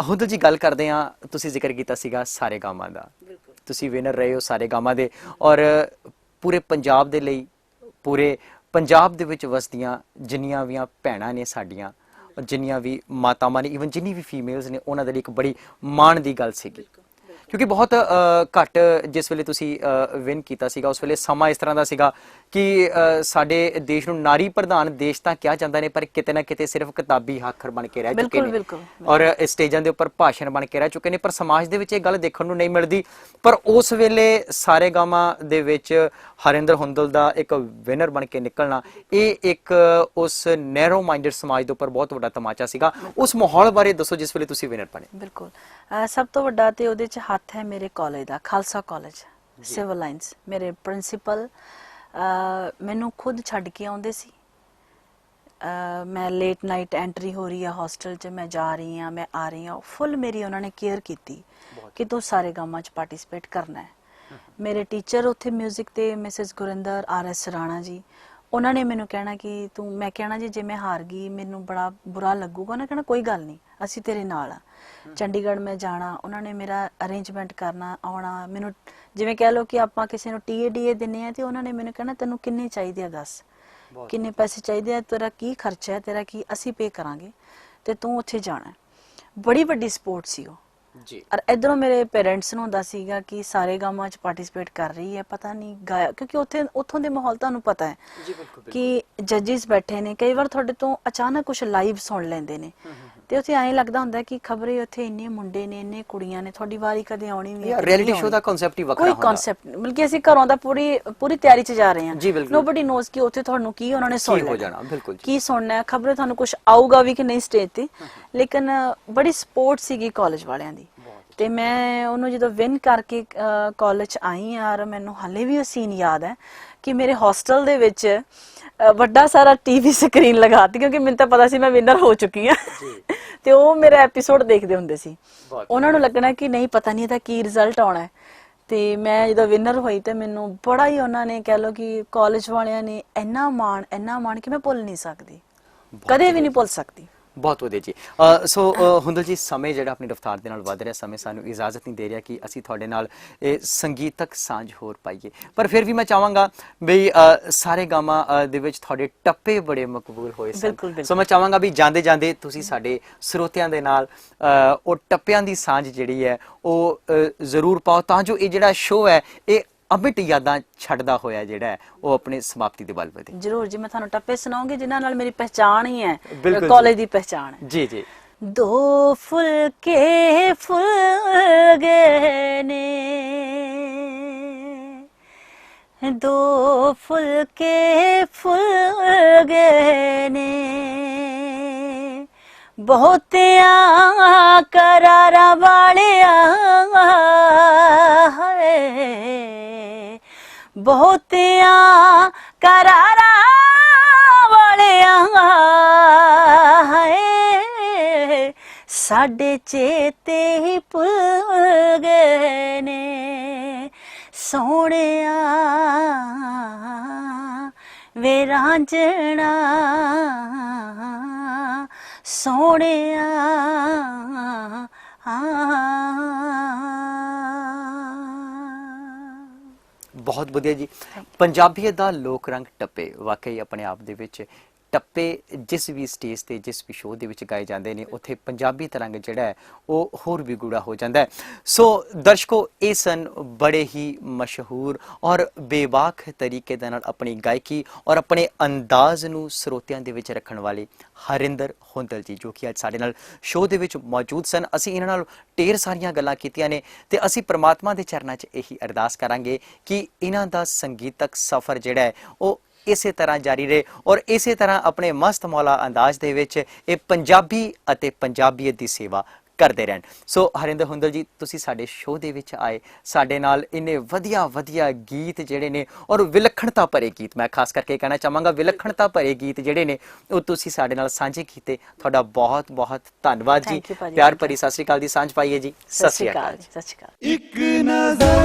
ਹੁਦਲ ਜੀ, ਗੱਲ ਕਰਦੇ ਹਾਂ, ਤੁਸੀਂ ਜ਼ਿਕਰ ਕੀਤਾ ਸੀਗਾ ਸਾਰੇ ਗਾਮਾਂ ਦਾ, ਤੁਸੀਂ ਵਿਨਰ ਰਹੇ ਹੋ ਸਾਰੇ ਗਾਮਾਂ ਦੇ, ਔਰ ਪੂਰੇ ਪੰਜਾਬ ਦੇ ਲਈ, ਪੂਰੇ ਪੰਜਾਬ ਦੇ ਵਿੱਚ ਵਸਦੀਆਂ ਜਿੰਨੀਆਂ ਵੀ ਭੈਣਾਂ ਨੇ ਸਾਡੀਆਂ, ਜਿੰਨੀਆਂ ਵੀ ਮਾਤਾਵਾਂ ਨੇ, ਈਵਨ ਜਿੰਨੀ ਵੀ ਫੀਮੇਲਸ ਨੇ, ਉਹਨਾਂ ਦੇ ਲਈ ਇੱਕ ਬੜੀ ਮਾਣ ਦੀ ਗੱਲ ਸੀਗੀ। ਕਿਉਂਕਿ ਬਹੁਤ ਘੱਟ ਜਿਸ ਵੇਲੇ ਤੁਸੀਂ ਵਿਨ ਕੀਤਾ ਸੀਗਾ ਉਸ ਵੇਲੇ ਸਮਾਂ ਇਸ ਤਰ੍ਹਾਂ ਦਾ ਸੀਗਾ ਕਿ ਸਾਡੇ ਦੇਸ਼ ਨੂੰ ਨਾਰੀ ਪ੍ਰਧਾਨ ਦੇਸ਼ ਤਾਂ ਕਿਹਾ ਜਾਂਦਾ ਨੇ, ਪਰ ਕਿਤੇ ਨਾ ਕਿਤੇ ਸਿਰਫ ਕਿਤਾਬੀ ਅੱਖਰ ਬਣ ਕੇ ਰਹਿ ਚੁੱਕੇ ਨੇ ਔਰ ਸਟੇਜਾਂ ਦੇ ਉੱਪਰ ਭਾਸ਼ਣ ਬਣ ਕੇ ਰਹਿ ਚੁੱਕੇ ਨੇ, ਪਰ ਸਮਾਜ ਦੇ ਵਿੱਚ ਇਹ ਗੱਲ ਦੇਖਣ ਨੂੰ ਨਹੀਂ ਮਿਲਦੀ। ਪਰ ਉਸ ਵੇਲੇ ਸਾਰੇ ਗਾਮਾਂ ਦੇ ਵਿੱਚ ਹਰਿੰਦਰ ਹੁੰਦਲ ਦਾ ਇੱਕ ਵਿਨਰ ਬਣ ਕੇ ਨਿਕਲਣਾ, ਇਹ ਇੱਕ ਉਸ ਨੈਰੋ ਮਾਈਂਡਡ ਸਮਾਜ ਦੇ ਉੱਪਰ ਬਹੁਤ ਵੱਡਾ ਤਮਾਚਾ ਸੀਗਾ। ਉਸ ਮਾਹੌਲ ਬਾਰੇ ਦੱਸੋ ਜਿਸ ਵੇਲੇ ਤੁਸੀਂ ਵਿਨਰ ਬਣੇ। ਬਿਲਕੁਲ, ਸਭ ਤੋਂ ਵੱਡਾ ਤੇ ਉਹਦੇ 'ਚ ਹੱਥ ਹੈ ਮੇਰੇ ਕਾਲਜ ਦਾ, ਖਾਲਸਾ ਕਾਲਜ ਸਿਵਲ ਲਾਈਨਸ। ਮੇਰੇ ਪ੍ਰਿੰਸੀਪਲ ਮੈਨੂੰ ਖੁਦ ਛੱਡ ਕੇ ਆਉਂਦੇ ਸੀ। ਮੈਂ ਲੇਟ ਨਾਈਟ ਐਂਟਰੀ ਹੋ ਰਹੀ ਆ ਹੋਸਟਲ 'ਚ, ਮੈਂ ਜਾ ਰਹੀ ਹਾਂ, ਮੈਂ ਆ ਰਹੀ ਹਾਂ, ਫੁੱਲ ਮੇਰੀ ਉਹਨਾਂ ਨੇ ਕੇਅਰ ਕੀਤੀ ਕਿ ਤੂੰ ਸਾਰੇ ਗਾਮਾਂ 'ਚ ਪਾਰਟਿਸਿਪੇਟ ਕਰਨਾ ਹੈ। ਮੇਰੇ ਟੀਚਰ ਉੱਥੇ ਮਿਊਜ਼ਿਕ ਤੇ ਮਿਸਿਸ ਗੁਰਿੰਦਰ RS ਰਾਣਾ ਜੀ, ਉਹਨਾਂ ਨੇ ਮੈਨੂੰ ਕਹਿਣਾ ਕਿ ਤੂੰ, ਮੈਂ ਕਹਿਣਾ ਜੀ ਜੇ ਮੈਂ ਹਾਰ ਗਈ ਮੈਨੂੰ ਬੜਾ ਬੁਰਾ ਲੱਗੂਗਾ। ਉਹਨਾਂ ਕਹਿਣਾ ਕੋਈ ਗੱਲ ਨਹੀਂ, ਅਸੀਂ ਤੇਰੇ ਨਾਲ ਆ। ਚੰਡੀਗੜ੍ਹ ਮੈਂ ਜਾਣਾ, ਉਹਨਾਂ ਨੇ ਮੇਰਾ ਅਰੇਂਜਮੈਂਟ ਕਰਨਾ, ਆਉਣਾ। ਮੈਨੂੰ ਜਿਵੇਂ ਕਹਿ ਲਓ ਕਿ ਆਪਾਂ ਕਿਸੇ ਨੂੰ TADA ਦਿੰਦੇ ਆ ਤੇ ਉਹਨਾਂ ਨੇ ਮੈਨੂੰ ਕਹਿਣਾ ਤੈਨੂੰ ਕਿੰਨੇ ਚਾਹੀਦੇ ਆ, ਦੱਸ ਕਿੰਨੇ ਪੈਸੇ ਚਾਹੀਦੇ ਆ, ਤੇਰਾ ਕੀ ਖਰਚਾ ਹੈ, ਤੇਰਾ ਕੀ, ਅਸੀਂ ਪੇ ਕਰਾਂਗੇ ਤੇ ਤੂੰ ਉੱਥੇ ਜਾਣਾ। ਬੜੀ ਵੱਡੀ ਸਪੋਰਟ ਸੀ ਉਹ ਜੀ। ਔਰ ਇਧਰੋਂ ਮੇਰੇ ਪੇਰੈਂਟਸ ਨੂੰ ਹੁੰਦਾ ਸੀਗਾ ਕਿ ਸਾਰੇ ਗਾਮਾਂ 'ਚ ਪਾਰਟਿਸਿਪੇਟ ਕਰ ਰਹੀ ਹੈ, ਪਤਾ ਨਹੀਂ ਗਾਇਆ, ਕਿਉਂਕਿ ਉੱਥੋਂ ਦੇ ਮਾਹੌਲ ਤੁਹਾਨੂੰ ਪਤਾ ਹੈ ਕਿ ਜੱਜਿਸ ਬੈਠੇ ਨੇ, ਕਈ ਵਾਰ ਤੁਹਾਡੇ ਤੋਂ ਅਚਾਨਕ ਕੁਝ ਲਾਈਵ ਸੁਣ ਲੈਂਦੇ ਨੇ ਤੇ ਉੱਥੇ ਐਂ ਲੱਗਦਾ ਹੁੰਦਾ ਕਿ ਖਬਰੇ ਉੱਥੇ ਇੰਨੇ ਮੁੰਡੇ ਨੇ, ਇੰਨੇ ਕੁੜੀਆਂ ਨੇ, ਤੁਹਾਡੀ ਵਾਰੀ ਕਦੇ ਆਉਣੀ ਵੀ ਹੈ। ਰਿਐਲਿਟੀ ਸ਼ੋਅ ਦਾ ਕਨਸੈਪਟ ਹੀ ਵੱਖਰਾ ਹੁੰਦਾ, ਕੋਈ ਕਨਸੈਪਟ ਨਹੀਂ, ਬਲਕਿ ਅਸੀਂ ਘਰੋਂ ਦਾ ਪੂਰੀ ਤਿਆਰੀ 'ਚ ਜਾ ਰਹੇ ਹਾਂ। ਨੋਬਡੀ ਨੋਜ਼ ਕਿ ਉੱਥੇ ਤੁਹਾਨੂੰ ਕੀ ਉਹਨਾਂ ਨੇ ਸੁਣ ਲੈਣਾ, ਕੀ ਸੁਣਨਾ ਹੈ, ਖਬਰੇ ਤੁਹਾਨੂੰ ਕੁਝ ਆਊਗਾ ਵੀ ਕਿ ਨਹੀਂ ਸਟੇਜ ਤੇ। ਲੇਕਿਨ ਬੜੀ ਸਪੋਰਟ ਸੀਗੀ ਕਾਲਜ ਵਾਲਿਆਂ ਦੀ। ਤੇ ਮੈਂ ਉਹਨੂੰ ਜਦੋਂ ਵਿਨ ਕਰਕੇ ਕਾਲਜ 'ਚ ਆਈ ਯਾਰ, ਮੈਨੂੰ ਹਾਲੇ ਵੀ ਉਹ ਸੀਨ ਯਾਦ ਹੈ ਕਿ ਮੇਰੇ ਹੋਸਟਲ ਦੇ ਵਿੱਚ ਵੱਡਾ ਸਾਰਾ TV ਸਕਰੀਨ ਲਗਾਤੀ, ਕਿਉਂਕਿ ਮੈਨੂੰ ਤਾਂ ਪਤਾ ਸੀ ਮੈਂ ਵਿਨਰ ਹੋ ਚੁੱਕੀ ਹਾਂ ਤੇ ਉਹ ਮੇਰਾ ਐਪੀਸੋਡ ਦੇਖਦੇ ਹੁੰਦੇ ਸੀ। ਉਹਨਾਂ ਨੂੰ ਲੱਗਣਾ ਕਿ ਨਹੀਂ, ਪਤਾ ਨਹੀਂ ਇਹਦਾ ਕੀ ਰਿਜ਼ਲਟ ਆਉਣਾ ਹੈ। ਤੇ ਮੈਂ ਜਦੋਂ ਵਿਨਰ ਹੋਈ ਤੇ ਮੈਨੂੰ ਬੜਾ ਹੀ, ਉਹਨਾਂ ਨੇ ਕਹਿ ਲਓ ਕਿ ਕਾਲਜ ਵਾਲਿਆਂ ਨੇ ਇੰਨਾ ਮਾਣ ਕਿ ਮੈਂ ਭੁੱਲ ਨਹੀਂ ਸਕਦੀ, ਕਦੇ ਵੀ ਨਹੀਂ ਭੁੱਲ ਸਕਦੀ। ਬਹੁਤ ਵਧੀਆ ਜੀ। ਸੋ ਹੁੰਦਲ ਜੀ, ਸਮੇਂ ਜਿਹੜਾ ਆਪਣੀ ਰਫ਼ਤਾਰ ਦੇ ਨਾਲ ਵੱਧ ਰਿਹਾ, ਸਮੇਂ ਸਾਨੂੰ ਇਜਾਜ਼ਤ ਨਹੀਂ ਦੇ ਰਿਹਾ ਕਿ ਅਸੀਂ ਤੁਹਾਡੇ ਨਾਲ ਇਹ ਸੰਗੀਤਕ ਸਾਂਝ ਹੋਰ ਪਾਈਏ, ਪਰ ਫਿਰ ਵੀ ਮੈਂ ਚਾਹਾਂਗਾ ਬਈ ਸਾਰੇ ਗਾਮਾਂ ਦੇ ਵਿੱਚ ਤੁਹਾਡੇ ਟੱਪੇ ਬੜੇ ਮਕਬੂਲ ਹੋਏ ਸਨ। ਸੋ ਮੈਂ ਚਾਹਾਂਗਾ ਵੀ ਜਾਂਦੇ ਜਾਂਦੇ ਤੁਸੀਂ ਸਾਡੇ ਸਰੋਤਿਆਂ ਦੇ ਨਾਲ ਉਹ ਟੱਪਿਆਂ ਦੀ ਸਾਂਝ ਜਿਹੜੀ ਹੈ ਉਹ ਜ਼ਰੂਰ ਪਾਓ, ਤਾਂ ਜੋ ਇਹ ਜਿਹੜਾ ਸ਼ੋਅ ਹੈ ਇਹ ਅਮਿਟ ਯਾਦਾਂ ਛੱਡਦਾ ਹੋਇਆ ਜਿਹੜਾ ਹੈ ਉਹ ਆਪਣੇ ਸਮਾਪਤੀ ਦੇ ਵੱਲ ਵਧੇ। ਜ਼ਰੂਰ ਜੀ, ਮੈਂ ਤੁਹਾਨੂੰ ਟੱਪੇ ਸੁਣਾਉਂਗੀ ਜਿਨ੍ਹਾਂ ਨਾਲ ਮੇਰੀ ਪਹਿਚਾਣ ਹੀ ਹੈ, ਕਾਲਜ ਦੀ ਪਹਿਚਾਣ ਹੈ। ਜੀ ਜੀ। ਦੋ ਫੁਲਕੇ ਫੁੱਲ ਗਏ ਨੇ, ਦੋ ਫੁਲਕੇ ਫੁੱਲ ਗਏ ਨੇ, ਬਹੁਤਿਆਂ ਕਰਾਰਾਂ ਵਾਲਿਆਂ ਹਾਏ ਬਹੁਤਿਆਂ ਕਰਾਰਾਂ ਵਾਲਿਆਂ ਹਾਏ ਸਾਡੇ ਚੇਤੇ ਹੀ ਭੁੱਲ ਗਏ ਨੇ ਸੋਹਣਿਆ ਵੇ ਰਾਂਝਣਾ ਸੋਹਣਿਆ ਬਹੁਤ ਵਧੀਆ ਜੀ। ਪੰਜਾਬੀਅਤ ਦਾ ਲੋਕ ਰੰਗ ਟੱਪੇ ਵਾਕਈ ਆਪਣੇ ਆਪ ਦੇ ਵਿੱਚ ਟੱਪੇ ਜਿਸ ਵੀ ਸਟੇਜ ਤੇ ਜਿਸ ਵੀ ਸ਼ੋਅ ਦੇ ਵਿੱਚ ਗਾਏ ਜਾਂਦੇ ਨੇ ਉੱਥੇ ਪੰਜਾਬੀ ਤਰੰਗ ਜਿਹੜਾ ਹੈ ਉਹ ਹੋਰ ਵੀ ਗੂੜਾ ਹੋ ਜਾਂਦਾ ਹੈ। ਸੋ ਦਰਸ਼ਕੋ ਇਹ ਸਨ ਬੜੇ ਹੀ ਮਸ਼ਹੂਰ ਔਰ ਬੇਬਾਕ ਤਰੀਕੇ ਦੇ ਨਾਲ ਆਪਣੀ ਗਾਇਕੀ ਔਰ ਆਪਣੇ ਅੰਦਾਜ਼ ਨੂੰ ਸਰੋਤਿਆਂ ਦੇ ਵਿੱਚ ਰੱਖਣ ਵਾਲੇ ਹਰਿੰਦਰ ਹੁੰਦਲ ਜੀ ਜੋ ਕਿ ਅੱਜ ਸਾਡੇ ਨਾਲ ਸ਼ੋਅ ਦੇ ਵਿੱਚ ਮੌਜੂਦ ਸਨ। ਅਸੀਂ ਇਹਨਾਂ ਨਾਲ ਢੇਰ ਸਾਰੀਆਂ ਗੱਲਾਂ ਕੀਤੀਆਂ ਨੇ ਤੇ ਅਸੀਂ ਪ੍ਰਮਾਤਮਾ ਦੇ ਚਰਨਾਂ 'ਚ ਇਹੀ ਅਰਦਾਸ ਕਰਾਂਗੇ ਕਿ ਇਹਨਾਂ ਦਾ ਸੰਗੀਤਕ ਸਫ਼ਰ ਜਿਹੜਾ ਹੈ ਉਹ ਇਸੇ ਤਰ੍ਹਾਂ ਜਾਰੀ ਰਹੇ ਔਰ ਇਸੇ ਤਰ੍ਹਾਂ ਆਪਣੇ ਮਸਤ ਮੌਲਾ ਅੰਦਾਜ਼ ਦੇ ਵਿੱਚ ਇਹ ਪੰਜਾਬੀ ਅਤੇ ਪੰਜਾਬੀਅਤ ਦੀ ਸੇਵਾ ਕਰਦੇ ਰਹਿਣ। ਸੋ ਹਰਿੰਦਰ ਹੁੰਦਲ ਜੀ ਤੁਸੀਂ ਸਾਡੇ ਸ਼ੋਅ ਦੇ ਵਿੱਚ ਆਏ ਸਾਡੇ ਨਾਲ ਇੰਨੇ ਵਧੀਆ ਵਧੀਆ ਗੀਤ ਜਿਹੜੇ ਨੇ ਔਰ ਵਿਲੱਖਣਤਾ ਭਰੇ ਗੀਤ ਮੈਂ ਖਾਸ ਕਰਕੇ ਕਹਿਣਾ ਚਾਹਾਂਗਾ ਵਿਲੱਖਣਤਾ ਭਰੇ ਗੀਤ ਜਿਹੜੇ ਨੇ ਉਹ ਤੁਸੀਂ ਸਾਡੇ ਨਾਲ ਸਾਂਝੇ ਕੀਤੇ। ਤੁਹਾਡਾ ਬਹੁਤ ਬਹੁਤ ਧੰਨਵਾਦ ਜੀ। ਪਿਆਰ ਭਰੀ ਸਤਿ ਸ਼੍ਰੀ ਅਕਾਲ ਦੀ ਸਾਂਝ ਪਾਈਏ ਜੀ। ਸਤਿ ਸ਼੍ਰੀ ਅਕਾਲ। ਸਤਿ ਸ਼੍ਰੀ ਅਕਾਲ। ਇੱਕ ਨਜ਼ਰ